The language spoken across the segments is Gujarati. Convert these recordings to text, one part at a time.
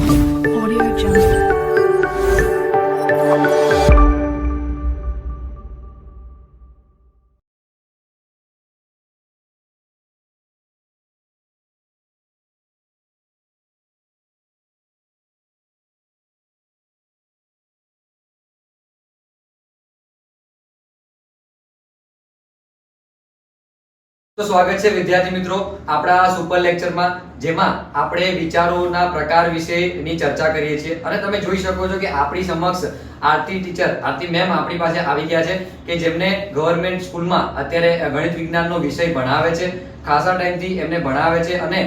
Audio Jungle. તો સ્વાગત છે વિદ્યાર્થી મિત્રો આપણા સુપર લેક્ચરમાં, જેમાં આપણે વિચારોના પ્રકાર વિશેની ચર્ચા કરીએ છીએ. અને તમે જોઈ શકો છો કે આપણી સમક્ષ આરતી ટીચર, આરતી મેમ આપણી પાસે આવી ગયા છે, કે જેમને ગવર્નમેન્ટ સ્કૂલમાં અત્યારે ગણિત વિજ્ઞાનનો વિષય ભણાવે છે. ખાસા ટાઈમથી એમને ભણાવે છે અને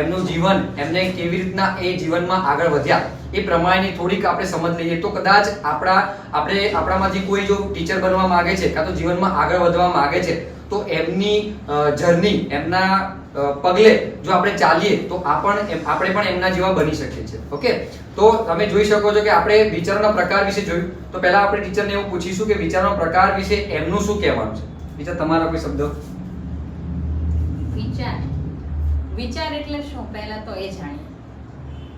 એમનું જીવન, એમને કેવી રીતના એ જીવનમાં આગળ વધ્યા એ પ્રમાણેની થોડીક આપણે સમજ લઈએ તો કદાચ આપણામાંથી કોઈ જો ટીચર બનવા માંગે છે કાં તો જીવનમાં આગળ વધવા માંગે છે, તો એમની જર્ની, એમના પગલે જો આપણે ચાલીએ તો આપણે પણ એમના જેવા બની શકીએ છીએ. ઓકે, તો તમે જોઈ શકો છો કે આપણે વિચારોના પ્રકાર વિશે જોયું. તો પહેલા આપણે ટીચરને એવું પૂછીશું કે વિચારોના પ્રકાર વિશે એમનું શું કહેવાનું છે. ટીચર, તમારા કોઈ શબ્દો? વિચાર એટલે શું, પહેલા તો એ જાણીએ.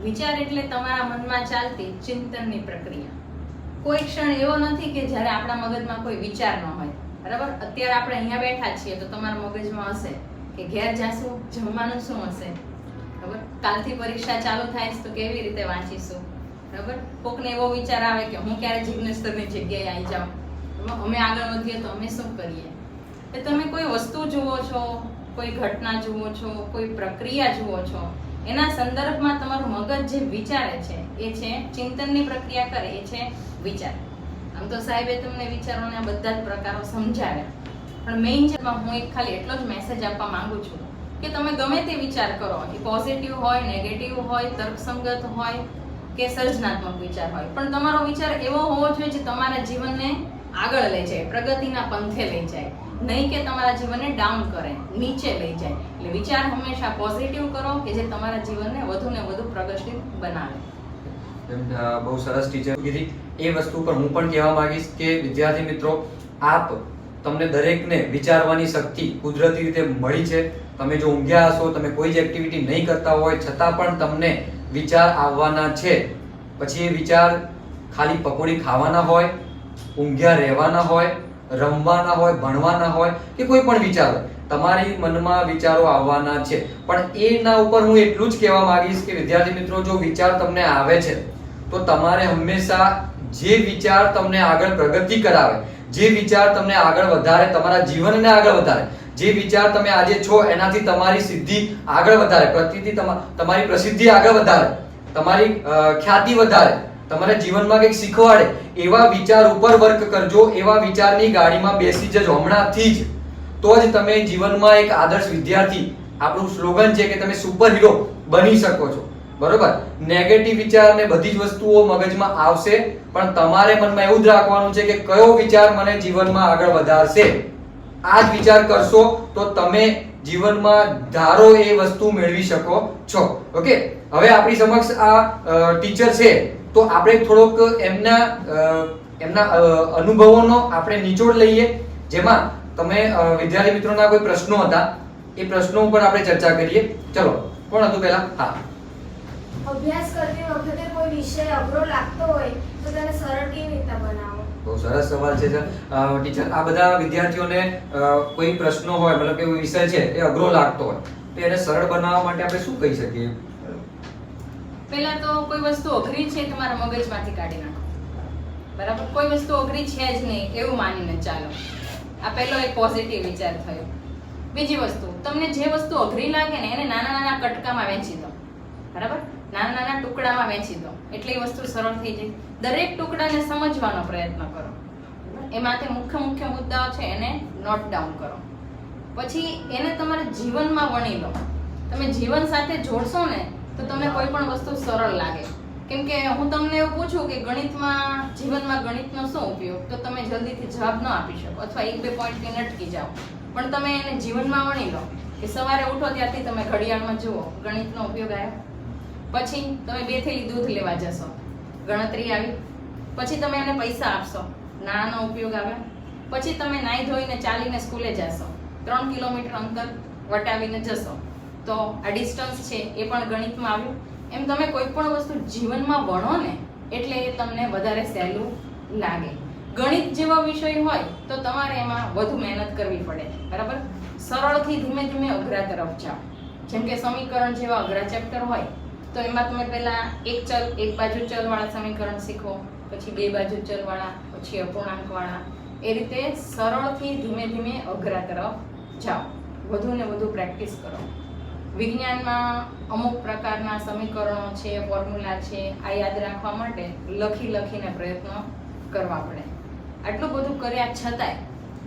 વિચાર એટલે તમારા મનમાં ચાલતી ચિંતનની પ્રક્રિયા. કોઈ ક્ષણ એવો નથી કે જ્યારે આપણા મગજમાં કોઈ વિચાર ન હોય. બરાબર, અત્યારે આપણે અહીંયા બેઠા છીએ તો તમારા મગજમાં હશે કે ઘેર જાશું, જમવાનું શું હશે, બરાબર, કાલથી પરીક્ષા ચાલુ થાય તો કેવી રીતે વાંચીશું, બરાબર. કોકને એવો વિચાર આવે કે હું ક્યારે જિગ્નેશ સરની જગ્યાએ આવી જાઉં, અમે આગળ વધીએ તો અમે શું કરીએ. એટલે તમે કોઈ વસ્તુ જુઓ છો, કોઈ ઘટના જુઓ છો, કોઈ પ્રક્રિયા જુઓ છો, એના સંદર્ભમાં તમારું મગજ જે વિચારે છે એ છે ચિંતનની પ્રક્રિયા કરે, એ છે વિચાર. આમ તો સાહેબે તમને વિચારોના બધા જ પ્રકારો સમજાવ્યા, પણ મેઇન છે હું એક ખાલી એટલો જ મેસેજ આપવા માંગુ છું કે તમે ગમે તે વિચાર કરો, એ પોઝિટિવ હોય, નેગેટિવ હોય, તર્કસંગત હોય કે સર્જનાત્મક વિચાર હોય, પણ તમારો વિચાર એવો હોવો જોઈએ જે તમારા જીવનને આગળ લઈ જાય, પ્રગતિના પંથે લઈ જાય, નહીં કે તમારા જીવનને ડાઉન કરે, નીચે લઈ જાય. એટલે વિચાર હંમેશા પોઝિટિવ કરો કે જે તમારા જીવનને વધુ ને વધુ પ્રગતિશીલ બનાવે. બહુ સરસ ટીચર કીધી. એ વસ્તુ પર હું પણ કહેવા માંગીશ કે વિદ્યાર્થી મિત્રો, તમને દરેકને વિચારવાની શક્તિ કુદરતી રીતે મળી છે. તમે જો ઊંઘ્યા હશો, તમે કોઈ જ એક્ટિવિટી નહીં કરતા હોય છતાં પણ તમને વિચાર આવવાના છે. પછી એ વિચાર ખાલી પકોડી ખાવાના હોય, ઊંઘ્યા રહેવાના હોય, રમવાના હોય, ભણવાના હોય કે કોઈ પણ વિચારો, તમારી મનમાં વિચારો આવવાના છે. પણ એના ઉપર હું એટલું જ કહેવા માંગીશ કે વિદ્યાર્થી મિત્રો, જો વિચાર તમને આવે છે તો તમારે હંમેશા જે વિચાર તમને આગળ પ્રગતિ કરાવે, જે વિચાર તમને આગળ વધારે, તમારા જીવનને આગળ વધારે, જે વિચાર તમે આજે છો એનાથી તમારી સિદ્ધિ આગળ વધારે, તમારી પ્રસિદ્ધિ આગળ વધારે, તમારી ખ્યાતિ વધારે, તમારા જીવનમાં કંઈક શીખવાડે, એવા વિચાર ઉપર વર્ક કરજો. એવા વિચારની ગાડીમાં બેસી જજો હમણાંથી જ, તો જ તમે જીવનમાં એક આદર્શ વિદ્યાર્થી, આપણું સ્લોગન છે કે તમે સુપર હીરો બની શકો છો. બરોબર, નેગેટિવ વિચાર ને બધી જ વસ્તુઓ મગજમાં આવશે, પણ તમારે મનમાં એવું જ રાખવાનું છે કે કયો વિચાર મને જીવનમાં આગળ વધારશે. આ જ વિચાર કરશો તો તમે જીવનમાં ધારો એ વસ્તુ મેળવી શકો છો. ઓકે, હવે આપણી સમક્ષ આ ટીચર છે, તો આપણે થોડોક એમના અનુભવોનો આપણે નિચોડ લઈએ, જેમાં તમે વિદ્યાર્થી મિત્રોના કોઈ પ્રશ્નો હતા, એ પ્રશ્નો ઉપર આપણે ચર્ચા કરીએ. ચલો, કોણ હતું પહેલા? હા, અભ્યાસ કરતી વખતે કોઈ વિષય અઘરો લાગતો હોય તો તેને સરળ કેવી રીતે બનાવો? બહુ સરસ સવાલ છે ટીચર. આ બધા વિદ્યાર્થીઓને કોઈ પ્રશ્નો હોય, મતલબ કે વિષય છે એ અઘરો લાગતો હોય, તો એને સરળ બનાવવા માટે આપણે શું કહી શકીએ? પહેલા તો કોઈ વસ્તુ અઘરી છે તમારા મગજમાંથી કાઢી નાખો. બરાબર, કોઈ વસ્તુ અઘરી છે જ નહીં એવું માનીને ચાલો. આ પહેલો એક પોઝિટિવ વિચાર થયો. બીજી વસ્તુ, તમને જે વસ્તુ અઘરી લાગે ને એને નાના નાના કટકામાં વહેંચી દો. બરાબર, નાના નાના ટુકડામાં વહેંચી દો એટલે એ વસ્તુ સરળ થઈ જાય. દરેક ટુકડાને સમજવાનો પ્રયત્ન કરો. એમાંથી મુખ્ય મુદ્દાઓ છે એને નોટ ડાઉન કરો. પછી એને તમારા જીવનમાં વણી લો. તમે જીવન સાથે જોડશો ને તો તમને કોઈ પણ વસ્તુ સરળ લાગે. કેમ કે હું તમને એવું પૂછું કે જીવનમાં ગણિતનો શું ઉપયોગ, તો તમે જલ્દીથી જવાબ ન આપી શકો, અથવા એક બે પોઈન્ટથી નટકી જાઓ. પણ તમે એને જીવનમાં વણી લો કે સવારે ઉઠો ત્યારથી તમે ઘડિયાળમાં જુઓ ગણિતનો ઉપયોગ આવ્યો. પછી તમે 2 થેલી દૂધ લેવા જશો, ગણતરી આવી. પછી તમે એને પૈસા આપશો, નાણાંનો ઉપયોગ આવે. પછી તમે નાહી ધોઈને ચાલીને સ્કૂલે જશો, 3 કિલોમીટર અંતર વટાવીને જશો, તો આ ડિસ્ટન્સ છે એ પણ ગણિતમાં આવ્યું. એમ તમે કોઈ પણ વસ્તુ જીવનમાં ભણો ને એટલે એ તમને વધારે સહેલું લાગે. ગણિત જેવો વિષય હોય તો તમારે એમાં વધુ મહેનત કરવી પડે, બરાબર. સરળથી ધીમે ધીમે અઘરા તરફ જાઓ. જેમ કે સમીકરણ જેવા અઘરા ચેપ્ટર હોય તો એમાં તમે પહેલા એક બાજુ ચલ વાળા સમીકરણ શીખો, પછી બે બાજુ ચલ વાળા, પછી અપૂર્ણાંક વાળા. એ રીતે સરળથી ધીમે ધીમે અઘરા તરફ જાઓ. વધુ ને વધુ પ્રેક્ટિસ કરો. વિજ્ઞાનમાં અમુક પ્રકારના સમીકરણો છે, ફોર્મ્યુલા છે, આ યાદ રાખવા માટે લખીને પ્રયત્ન કરવા પડે. આટલું બધું કર્યા છતાંય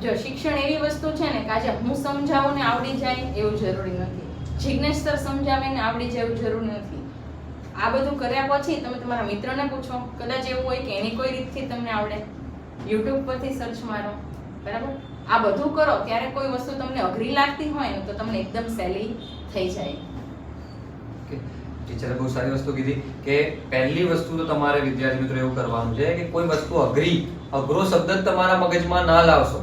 જો શિક્ષણ એવી વસ્તુ છે ને કે આજે હું સમજાવું ને આવડી જાય એવું જરૂરી નથી, જિજ્ઞેશ સર સમજાવે ને આવડી જાય એવું જરૂરી નથી. આ બધું કર્યા પછી તમે તમારા મિત્રને પૂછો, કદાચ એવું હોય કે એની કોઈ રીતથી તમને આવડે, યુટ્યુબ પરથી સર્ચ મારો, બરાબર. આ બધું કરો ત્યારે કોઈ વસ્તુ તમને અઘરી લાગતી હોય ને તો તમને એકદમ સહેલી થઈ જાય. ટીચરે બહુ સારી વસ્તુ કીધી કે પહેલી વસ્તુ તો તમારે વિદ્યાર્થી મિત્રો એવું કરવાનું છે કે કોઈ વસ્તુ અઘરો શબ્દ જ તમારા મગજમાં ના લાવશો,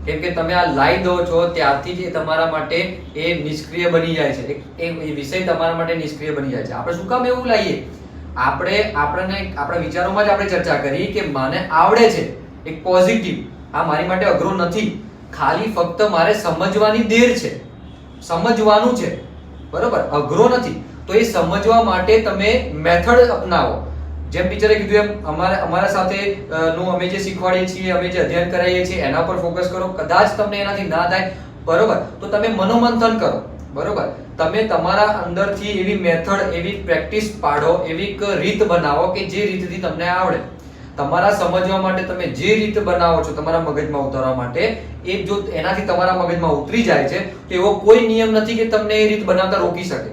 કેમ કે તમે આ લાવી દો છો ત્યારથી જ તમારા માટે એ નિષ્ક્રિય બની જાય છે, એ વિષય તમારા માટે નિષ્ક્રિય બની જાય છે. આપણે શું કામ એવું લાવીએ? આપણા વિચારોમાં જ આપણે ચર્ચા કરી કે મને આવડે છે, એક પોઝિટિવ, આ મારી માટે અઘરો નથી, ખાલી ફક્ત મારે સમજવાની દેર છે, સમજવાનું છે, બરોબર, અઘરો નથી. તો એ સમજવા માટે તમે મેથડ અપનાવો. જેમ ટીચરે કીધું એમ અમારા સાથે નું અમે જે શીખવાડીએ છીએ, અમે જે અધ્યયન કરાવીએ છીએ એના પર ફોકસ કરો. કદાચ તમને એનાથી ના થાય, બરોબર, તો તમે મનોમંથન કરો, બરોબર. તમે તમારા અંદરથી એવી મેથડ, એવી પ્રેક્ટિસ પાડો, એવી રીત બનાવો કે જે રીતથી તમને આવડે. તમારા સમજવા માટે તમે જે રીત બનાવો છો તમારા મગજમાં ઉતારવા માટે, એ જો એનાથી તમારા મગજમાં ઉતરી જાય છે તો એવો કોઈ નિયમ નથી કે તમને એ રીત બનાવતા રોકી શકે.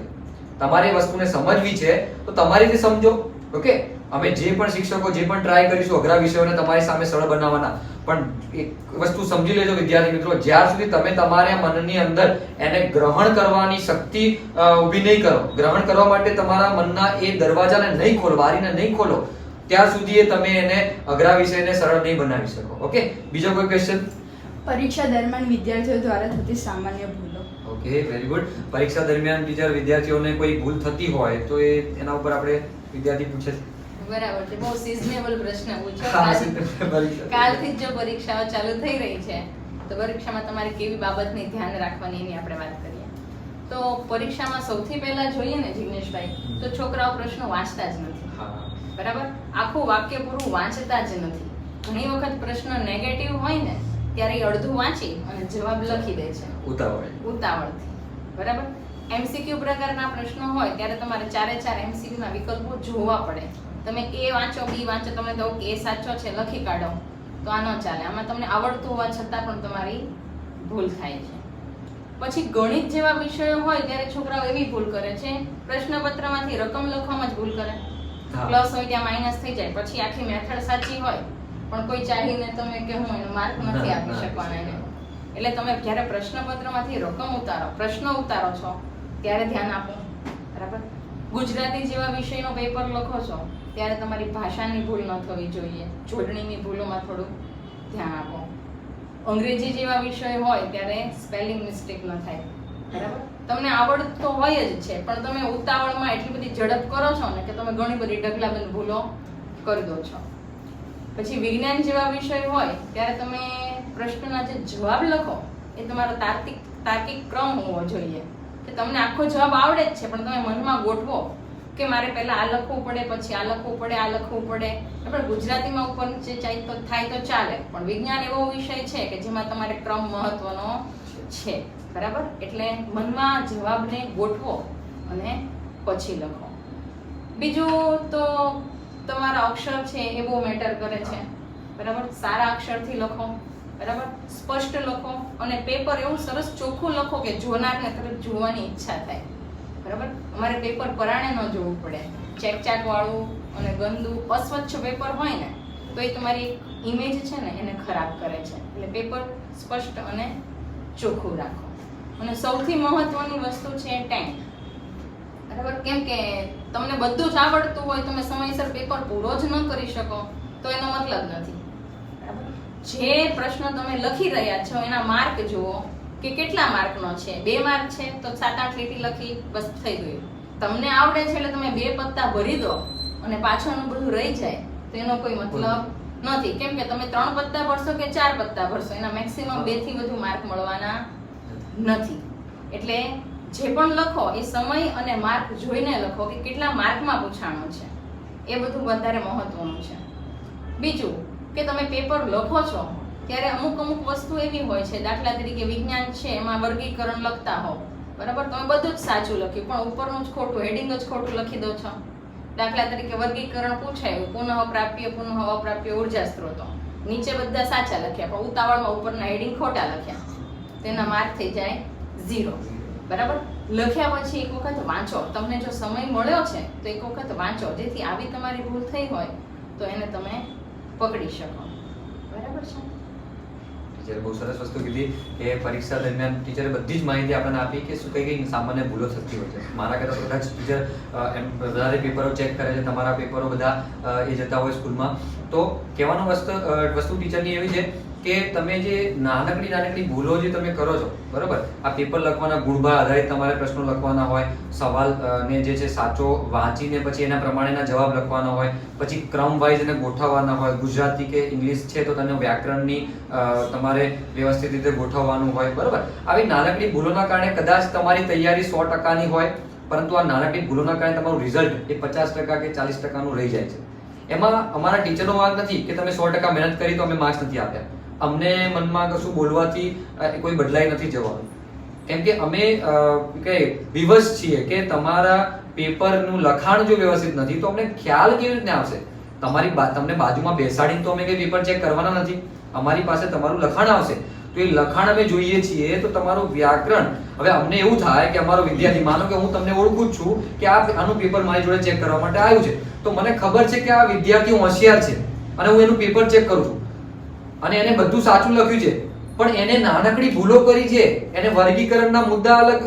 તમારે એ વસ્તુને સમજવી છે તો તમારી રીતે સમજો. ઓકે, અમે જે પણ શિક્ષકો જે પણ ટ્રાય કરીશું અઘરા વિષયોને તમારી સામે સરળ બનાવવાના, પણ એક વસ્તુ સમજી લેજો વિદ્યાર્થી મિત્રો, જ્યાર સુધી તમે તમારા મનની અંદર એને ગ્રહણ કરવાની શક્તિ ઊભી નહીં કરો, ગ્રહણ કરવા માટે તમારા મનના એ દરવાજાને નહીં ખોલો, બારીને નહીં ખોલો, ત્યાં સુધી તમે એને અઘરા વિષયને સરળ નહીં બનાવી શકો. ઓકે, બીજો કોઈ ક્વેશ્ચન? પરીક્ષા દરમિયાન વિદ્યાર્થીઓ દ્વારા થતી સામાન્ય ભૂલો. Okay, very good. પરીક્ષા દરમિયાન ટીચર વિદ્યાર્થીઓને કોઈ ભૂલ થતી હોય તો એના ઉપર આપણે વિદ્યાર્થી પૂછે છે. બરાબર છે, બહુ સિઝનેબલ પ્રશ્ન પૂછ્યો. કાલથી જ જો પરીક્ષાઓ ચાલુ થઈ રહી છે તો પરીક્ષામાં તમારે કેવી બાબતની ધ્યાન રાખવાની એની આપણે વાત કરીએ. તો પરીક્ષામાં સૌથી પહેલા જોઈએ ને જિગ્નેશભાઈ, તો છોકરાઓ પ્રશ્નો વાંચતા જ નથી, બરાબર. આખું વાક્ય પૂરું વાંચતા જ નથી. ઘણી વખત પ્રશ્ન નેગેટિવ હોય ને ત્યારે અડધું વાંચી અને જવાબ લખી દે છે ઉતાવળથી, બરાબર. એમસીક્યુ પ્રકારના પ્રશ્નો હોય ત્યારે તમારે 4 એમસીક્યુ ના વિકલ્પો જોવા પડે. તમે એ વાંચો, બી વાંચો, તમને તો એ સાચો છે લખી કાઢો, તો આ ન ચાલે. આમાં તમને આવડતું હોવા છતાં પણ તમારી ભૂલ થાય છે. પછી ગણિત જેવા વિષયો હોય ત્યારે છોકરાઓ એવી ભૂલ કરે છે, પ્રશ્નપત્રમાંથી રકમ લખવામાં જ ભૂલ કરે. પ્લસ હોય ત્યાં માઇનસ થઈ જાય, પછી આખી મેથડ સાચી હોય પણ કોઈ ચાહીને તમે કે હું એનો માર્ક નથી આપી શકવાના એને. એટલે તમે જ્યારે પ્રશ્નપત્રમાંથી રકમ પ્રશ્નો ઉતારો છો ત્યારે ધ્યાન આપો, બરાબર. ગુજરાતી જેવા વિષયનો પેપર લખો છો ત્યારે તમારી ભાષાની ભૂલ ન થવી જોઈએ, જોડણીની ભૂલોમાં થોડું ધ્યાન આપો. અંગ્રેજી જેવા વિષય હોય ત્યારે સ્પેલિંગ મિસ્ટેક ન થાય, બરાબર. તમને આવડતો હોય જ છે પણ તમે ઉતાવળમાં એટલી બધી ઝડપ કરો છો ને કે તમે ઘણી બધી ઢગલાબંધ ભૂલો કરી દો છો. પછી વિજ્ઞાન જેવા વિષય હોય ત્યારે તમે પ્રશ્નના જે જવાબ લખો એ તમારો તાર્કિક ક્રમ હોવો જોઈએ, કે તમને આખો જવાબ આવડે જ છે પણ તમે મનમાં ગોઠવો કે મારે પહેલા આ લખવું પડે, પછી આ લખવું પડે, આ લખવું પડે. આપણે ગુજરાતીમાં ઉપર નીચે થાય તો ચાલે, પણ વિજ્ઞાન એવો વિષય છે કે જેમાં તમારે ક્રમ મહત્વનો છે, બરાબર. એટલે મનમાં જવાબને ગોઠવો અને પછી લખો. બીજું તો તમારા અક્ષર છે એ બહુ મેટર કરે છે, બરાબર. સારા અક્ષરથી લખો, બરાબર, સ્પષ્ટ લખો અને પેપર એવું સરસ ચોખ્ખું લખો કે જોનારને તરત જોવાની ઈચ્છા થાય, બરાબર. અમારે પેપર પરાણે ન જોવું પડે. ચેકચાક વાળું અને ગંદુ અસ્વચ્છ પેપર હોય ને તો એ તમારી ઇમેજ છે ને એને ખરાબ કરે છે. એટલે પેપર સ્પષ્ટ અને ચોખ્ખું રાખો. અને સૌથી મહત્વની વસ્તુ છે ટાઈમ, બરાબર. કેમ કે તમને બધું જ આવડતું હોય, તમે સમયસર પેપર પૂરો જ ન કરી શકો તો એનો મતલબ નથી, બરાબર. જે પ્રશ્ન તમે લખી રહ્યા છો એના માર્ક જુઓ કે કેટલા માર્કનો છે. 2 માર્ક છે તો 7-8 લીટી લખી બસ થઈ ગયું. તમને આવડે છે એટલે તમે 2 પત્તા ભરી દો અને પાછળનું બધું રહી જાય તો એનો કોઈ મતલબ નથી. કેમ કે તમે 3 પત્તા ભરશો કે 4 પત્તા ભરશો, એના મેક્સિમમ 2 થી વધુ માર્ક મળવાના નથી. એટલે જે પણ લખો એ સમય અને માર્ક જોઈને લખો કે કેટલા માર્કમાં પૂછાણું છે, એ બધું વધારે મહત્વનું છે. બીજું કે તમે પેપર લખો છો ત્યારે અમુક વસ્તુ એવી હોય છે, દાખલા તરીકે વિજ્ઞાન છે એમાં વર્ગીકરણ લખતા હો, બરાબર, તમે બધું જ સાચું લખ્યું પણ ઉપરનું જ ખોટું, હેડિંગ જ ખોટું લખી દો છો. દાખલા તરીકે વર્ગીકરણ પૂછાયું પુનઃ પ્રાપ્ય પુનઃ અપ્રાપ્ય ઉર્જા સ્ત્રોતો, નીચે બધા સાચા લખ્યા પણ ઉતાવળમાં ઉપરના હેડિંગ ખોટા લખ્યા, તેના માર્ક થઈ જાય 0. બરાબર, લખ્યા પછી એક વખત વાંચો. તમને જો સમય મળ્યો છે તો એક વખત વાંચો, જેથી આવી તમારી ભૂલ થઈ હોય તો એને તમે પકડી શકો. બરાબર છે? ટીચરે બહુ સરસ વસ્તુ કીધી કે પરીક્ષા દરમિયાન ટીચરે બધી જ માહિતી આપણને આપી કે શું કઈ સામાન્ય ભૂલો થતી હોય છે. મારા કરતા કદાચ ટીચર એમ વધારે પેપરો ચેક કરે છે, તમારા પેપરો બધા એ જતા હોય સ્કૂલમાં. તો કહેવાનું વસ્તુ ટીચરની એવી છે કે તમે જે નાનકડી ભૂલો જે તમે કરો છો, બરોબર, આ પેપર લખવાના ગુણભાર આધારિત તમારે પ્રશ્નો લખવાના હોય, સવાલ ને જે છે સાચો વાંચીને પછી એના પ્રમાણેના જવાબ લખવાના હોય, પછી ક્રમ વાઇઝ એને ગોઠવવાના હોય, ગુજરાતી કે ઇંગ્લિશ છે તો તેને વ્યાકરણની તમારે વ્યવસ્થિત રીતે ગોઠવવાનું હોય, બરોબર. આવી નાનકડી ભૂલોના કારણે કદાચ તમારી તૈયારી 100%ની હોય, પરંતુ આ નાનકડી ભૂલોના કારણે તમારું રિઝલ્ટ એ 50% કે 40%નું રહી જાય છે. એમાં અમારા ટીચરનો વાંક નથી કે તમે 100% મહેનત કરી તો અમે માર્ક્સ નથી આપ્યા. અમને મનમાં કશું બોલવાથી કોઈ બદલાઈ નથી જવાનું, કેમ કે અમે વિવશ છીએ કે તમારા પેપરનું લખાણ જો વ્યવસ્થિત નથી તો અમને ખ્યાલ કેવી રીતે આવશે. તમને બાજુમાં બેસાડીને તો અમે કઈ પેપર ચેક કરવાના નથી, અમારી પાસે તમારું લખાણ આવશે તો એ લખાણ અમે જોઈએ છીએ. તો તમારું વ્યાકરણ, હવે અમને એવું થાય કે અમારો વિદ્યાર્થી, માનો કે હું તમને ઓળખું છું કે આનું પેપર મારી જોડે ચેક કરવા માટે આવ્યું છે, તો મને ખબર છે કે આ વિદ્યાર્થી હોશિયાર છે અને હું એનું પેપર ચેક કરું છું અને એને બધું સાચું લખ્યું છે, પણ એને નાનકડી ભૂલો કરી છે, એને વર્ગીકરણના મુદ્દા અલગ,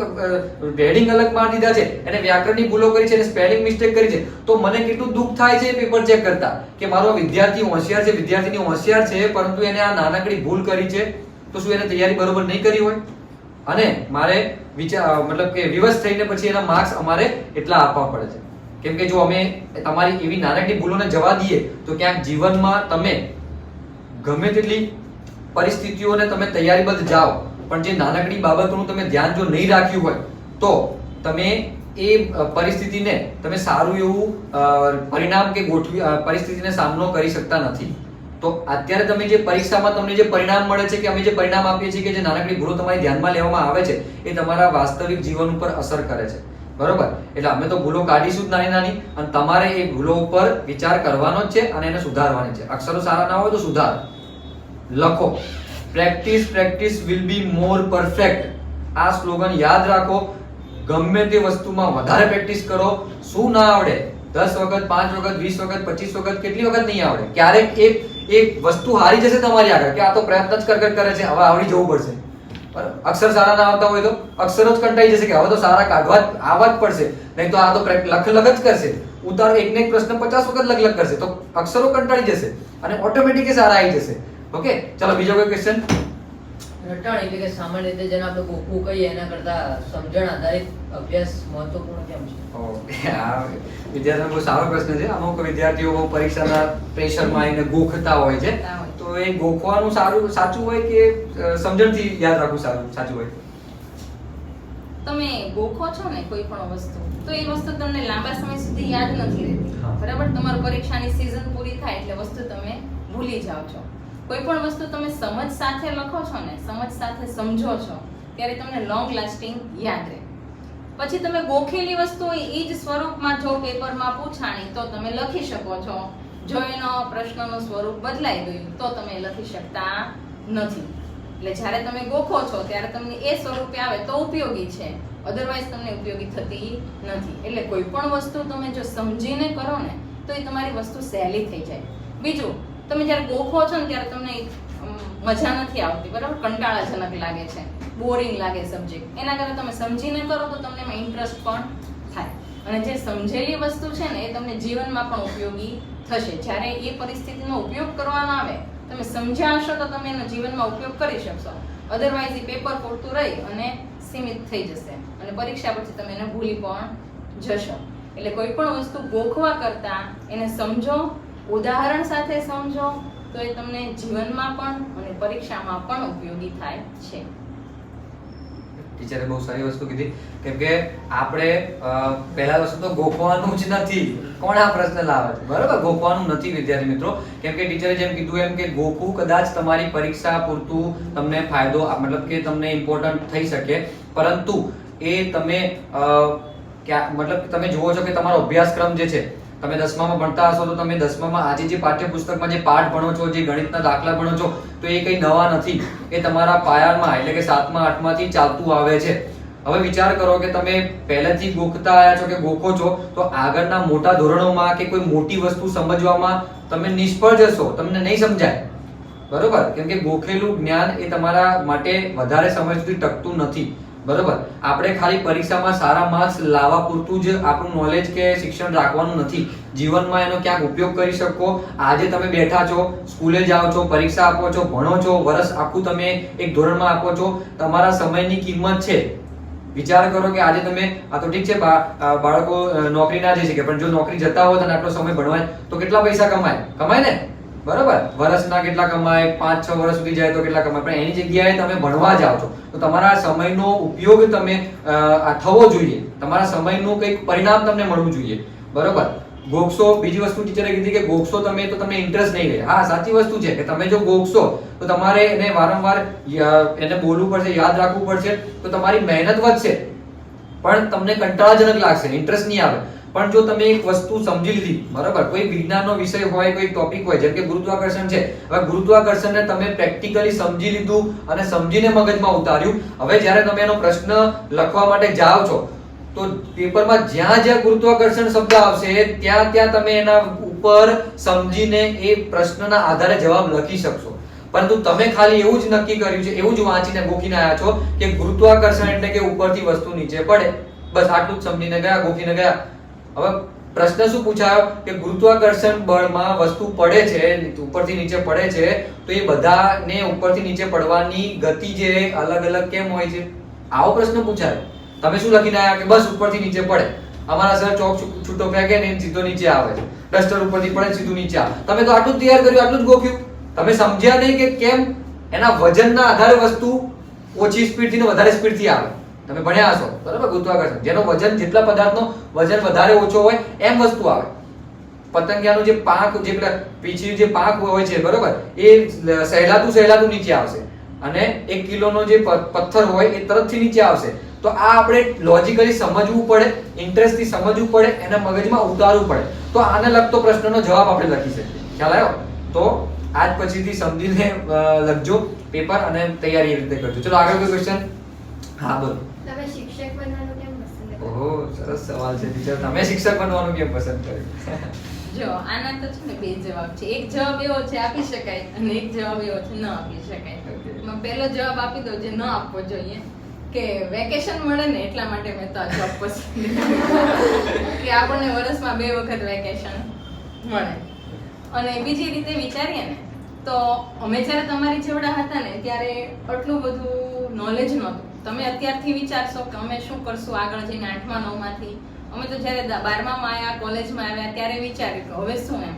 હેડિંગ અલગ મારી દીધા છે, એને વ્યાકરણની ભૂલો કરી છે, એને સ્પેલિંગ મિસ્ટેક કરી છે, તો મને કેટલું દુઃખ થાય છે પેપર ચેક કરતા કે મારો વિદ્યાર્થી હોશિયાર છે, વિદ્યાર્થીની હોશિયાર છે, પરંતુ એને આ નાનકડી ભૂલ કરી છે. તો શું એને તૈયારી બરોબર નહીં કરી હોય અને મારે મતલબ કે વિવશ થઈને પછી એના માર્ક્સ અમારે એટલા આપવા પડે છે. કેમ કે જો અમે તમારી એવી નાનકડી ભૂલોને જવા દઈએ તો ક્યાંક જીવનમાં તમે ગમે તેટલી પરિસ્થિતિઓને તમે તૈયારીબદ્ધ જાઓ પણ જે નાનકડી બાબતોનું તમે ધ્યાન જો નહીં રાખ્યું હોય તો તમે એ પરિસ્થિતિને તમે સારું એવું પરિણામ કે પરિસ્થિતિને સામનો કરી શકતા નથી. તો અત્યારે તમે જે પરીક્ષામાં તમને જે પરિણામ મળે છે કે અમે જે પરિણામ આપીએ છીએ કે જે નાનકડી ભૂલો તમારી ધ્યાનમાં લેવામાં આવે છે એ તમારા વાસ્તવિક જીવન ઉપર અસર કરે છે, બરોબર. એટલે અમે તો ભૂલો કાઢીશું જ નાની અને તમારે એ ભૂલો ઉપર વિચાર કરવાનો જ છે અને એને સુધારવાની છે. અક્ષરો સારા ના હોય તો સુધાર, લખો. Practice will be more perfect. આ સ્લોગન યાદ રાખો. ગમે તે વસ્તુમાં વધારે પ્રેક્ટિસ કરો. શું ના આવડે 10 વખત 5 વખત 20 વખત 25 વખત કેટલી વખત નહીં આવડે, ક્યારેક એક વસ્તુ હારી જશે તમારી આગળ કે આ તો પ્રયત્ન જ કરે છે, હવે આવડી જવું પડશે. અક્ષર સારા ના આવતા હોય તો અક્ષરો જ કંટાઈ જશે કે હવે તો સારા આવવા જ પડશે, નહીં તો આ તો લખ જ કરશે. ઉતાર એકને એક પ્રશ્ન 50 વખત લખ કરશે તો અક્ષરો કંટાળી જશે અને ઓટોમેટિકલી સારા આવી જશે. ઓકે, ચલો બીજો કોઈ ક્વેશ્ચન. રટણ એટલે કે સામાન્ય રીતે જેને આપણે ગોખવું કહીએ એના કરતા સમજણ આધારિત અભ્યાસ મહત્વપૂર્ણ કેમ છે? ઓકે, આ વિદ્યાર્થીનો બહુ સારો પ્રશ્ન છે. અમુક વિદ્યાર્થીઓ પરીક્ષાના પ્રેશરમાં આવીને ગોખતા હોય છે, તો એ ગોખવાનું સાચું હોય કે સમજણથી યાદ રાખવું સાચું હોય? તમે ગોખો છો ને કોઈ પણ વસ્તુ તો એ વસ્તુ તમને લાંબા સમય સુધી યાદ નથી રહેતી, બરાબર. તમારું પરીક્ષાની સીઝન પૂરી થાય એટલે વસ્તુ તમે ભૂલી જાઓ છો. કોઈ પણ વસ્તુ તમે સમજ સાથે લખો છો ને, સમજ સાથે સમજો છો ત્યારે તમને લોંગ લાસ્ટિંગ યાદ રહે. પછી તમે ગોખેલી વસ્તુ એ જ સ્વરૂપમાં જો પેપરમાં પૂછાણી તો તમે લખી શકો છો. જો એનો પ્રશ્નનું સ્વરૂપ બદલાઈ ગયું તો તમે લખી શકતા નથી. એટલે જ્યારે તમે ગોખો છો ત્યારે તમને એ સ્વરૂપે આવે તો ઉપયોગી છે, અધરવાઇઝ તમને ઉપયોગી થતી નથી. એટલે કોઈ પણ વસ્તુ તમે જો સમજીને કરો ને તો એ તમારી વસ્તુ સહેલી થઈ જાય. બીજું, તમે જ્યારે ગોખો છો ને ત્યારે તમને મજા નથી આવતી, બરાબર, કંટાળાજનક લાગે છે, બોરિંગ લાગે સબ્જેક્ટ. એના કરતાં તમે સમજીને કરો તો તમને એમાં ઇન્ટરેસ્ટ પણ થાય અને જે સમજેલી વસ્તુ છે ને એ તમને જીવનમાં પણ ઉપયોગી થશે. જ્યારે એ પરિસ્થિતિનો ઉપયોગ કરવાનો આવે તમે સમજ્યા હશો તો તમે એનો જીવનમાં ઉપયોગ કરી શકશો. અધરવાઇઝ એ પેપર પૂરતું રહી અને સીમિત થઈ જશે અને પરીક્ષા પછી તમે એને ભૂલી પણ જશો. એટલે કોઈ પણ વસ્તુ ગોખવા કરતા એને સમજો, ઉદાહરણ સાથે સમજો, તો એ તમને જીવનમાં પણ અને પરીક્ષામાં પણ ઉપયોગી થાય છે. ટીચરે બહુ સારી વસ્તુ કીધી, કેમ કે આપણે પહેલા વસ્તુ તો ગોખવાનું જ નથી. કોણ આ પ્રશ્ન લાવે છે? બરાબર, ગોખવાનું નથી વિદ્યાર્થી મિત્રો. કેમ કે ટીચરે જેમ કીધું એમ કે ગોખવું કદાચ તમારી પરીક્ષા પૂરતું તમને ફાયદો મતલબ કે તમને ઇમ્પોર્ટન્ટ થઈ શકે, પરંતુ એ તમે મતલબ તમે જુઓ છો કે તમારો અભ્યાસક્રમ જે છે, તમે 10મામાં ભણતા હશો તો તમે 10મામાં આજે જે પાઠ્યપુસ્તકમાં જે પાઠ ભણો છો, જે ગણિતના દાખલા ભણો છો, તો એ કંઈ નવા નથી. એ તમારા પાયામાં એટલે કે 7મા 8માથી ચાલતું આવે છે. હવે વિચાર કરો કે તમે પહેલેથી ગોખતા આવ્યા છો કે ગોખો છો, તો આગળના મોટા ધોરણોમાં કે કોઈ મોટી વસ્તુ સમજવામાં તમે નિષ્ફળ જશો, તમને નહીં સમજાય. બરોબર, કેમ કે ગોખેલું જ્ઞાન એ તમારા માટે વધારે સમય સુધી ટકતું નથી. બરોબર, આપણે ખાલી પરીક્ષામાં સારા માર્ક્સ લાવવા પૂરતું જ આપણું નોલેજ કે શિક્ષણ રાખવાનું નથી. જીવનમાં એનો ક્યાંક ઉપયોગ કરી શકો. આજે તમે બેઠા છો, સ્કૂલે જાઓ છો, પરીક્ષા આપો છો, ભણો છો, વર્ષ આખું તમે એક ધોરણમાં આપો છો, તમારા સમયની કિંમત છે. વિચાર કરો કે આજે તમે આ તો ઠીક છે બાળકો નોકરી ના જઈ શકે, પણ જો નોકરી જતા હોત અને આટલો સમય ભણવાય તો કેટલા પૈસા કમાય ને? બરાબર, વર્ષના કેટલા કમાય, 5-6 વર્ષ સુધી જાય તો કેટલા કમાય, પણ એની જગ્યાએ તમે ભણવા જાઓ છો તો તમારા સમયનો ઉપયોગ તમે થવો જોઈએ, તમારા સમયનું કંઈક પરિણામ તમને મળવું જોઈએ. બરાબર, ગોખશો. બીજી વસ્તુ ટીચરે કીધી કે ગોખશો તમે તો તમને ઇન્ટરેસ્ટ નહીં રહે. હા, સાચી વસ્તુ છે કે તમે જો ગોખશો તો તમારે એને વારંવાર એને બોલવું પડશે, યાદ રાખવું પડશે, તો તમારી મહેનત વધશે, પણ તમને કંટાળાજનક લાગશે, ઇન્ટરેસ્ટ નહીં આવે. પણ જો તમે એક વસ્તુ સમજી લીધી, બરાબર, કોઈ વિજ્ઞાનનો વિષય હોય, કોઈ ટોપિક હોય, જેમ કે ગુરુત્વાકર્ષણ છે, હવે ગુરુત્વાકર્ષણને તમે પ્રેક્ટિકલી સમજી લીધું અને સમજીને મગજમાં ઉતાર્યું. હવે જ્યારે તમે એનો પ્રશ્ન લખવા માટે જાઓ છો તો પેપરમાં જ્યાં જ્યાં ગુરુત્વાકર્ષણ શબ્દ આવશે ત્યાં ત્યાં તમે એના ઉપર સમજીને એ પ્રશ્નના આધારે જવાબ લખી શકશો. પરંતુ તમે ખાલી એવું જ નક્કી કર્યું છે, એવું જ વાંચીને ગોખીને આવ્યા છો કે ગુરુત્વાકર્ષણ એટલે કે ઉપરથી વસ્તુ નીચે પડે, બસ આટલું જ સમજીને ગયા, ગોખીને ગયા. હવે પ્રશ્ન શું પૂછાયો કે ગુરુત્વાકર્ષણ બળમાં વસ્તુ પડે છે, ઉપરથી નીચે પડે છે, તો એ બધાને ઉપરથી નીચે પડવાની ગતિ જે અલગ અલગ કેમ હોય છે? આવો પ્રશ્ન પૂછાયો. તમે શું લખીને આવ્યા કે બસ ઉપરથી નીચે પડે, અમારા સર ચોક છૂટો ફેંકે ને સીધો નીચે આવે છે, ડસ્ટર ઉપરથી પડે સીધું નીચે આવે. તમે તો આટલું જ તૈયાર કર્યું, આટલું જ ગોખ્યું. તમે સમજ્યા નહીં કે કેમ એના વજનના આધારે વસ્તુ ઓછી સ્પીડથી ને વધારે સ્પીડથી આવે. તમે ભણ્યા હશો, બરાબર, ગુરુત્વાકર્ષણ જેનો વજન જેટલા પદાર્થનો વજન વધારે ઓછો હોય એમ વસ્તુ આવે. પતંગિયાનું જે પાંખ, જે પીછલી જે પાંખ હોય છે, બરાબર, એ સહેલાતું નીચે આવશે, અને 1 કિલોનો જે પથ્થર હોય એ તરતથી નીચે આવશે. તો આ આપણે લોજિકલી સમજવું પડે, ઇન્ટરેસ્ટથી સમજવું પડે, એના મગજમાં ઉતારવું પડે, તો આને લગતો પ્રશ્નનો જવાબ આપણે લખી શકીએ. ખ્યાલ આવ્યો? તો આજ પછીથી સમજીને લખજો પેપર અને તૈયારી એ રીતે કરજો. ચલો આગળ કોઈ ક્વેશ્ચન? હા, બોલો. તમે શિક્ષક બનવાનું કેમ પસંદ કર્યું? ઓહો, સરસ સવાલ છે ટીચર. તમે શિક્ષક બનવાનું કેમ પસંદ કર્યું? જો આના તો છે ને 2 જવાબ છે. એક જવાબ એવો છે આપી શકાય અને એક જવાબ એવો છે ન આપી શકાય. હું પહેલો જવાબ આપી દઉં, જે ન આપવો જોઈએ, કે વેકેશન મળે ને એટલા માટે મેં તો આ જોબ પસંદ કરી કે આપણને વર્ષમાં 2 વખત વેકેશન મળે. અને બીજી રીતે વિચારીએ ને તો અમે જ્યારે તમારી જેવડા હતા ને ત્યારે આટલું બધું નોલેજ નહોતું. તમે અત્યારથી વિચારશો કે અમે શું કરશું આગળ જઈને 8મા 9માંથી. અમે તો જ્યારે 12મામાં આવ્યા, કોલેજમાં આવ્યા ત્યારે વિચાર્યું કે હવે શું એમ.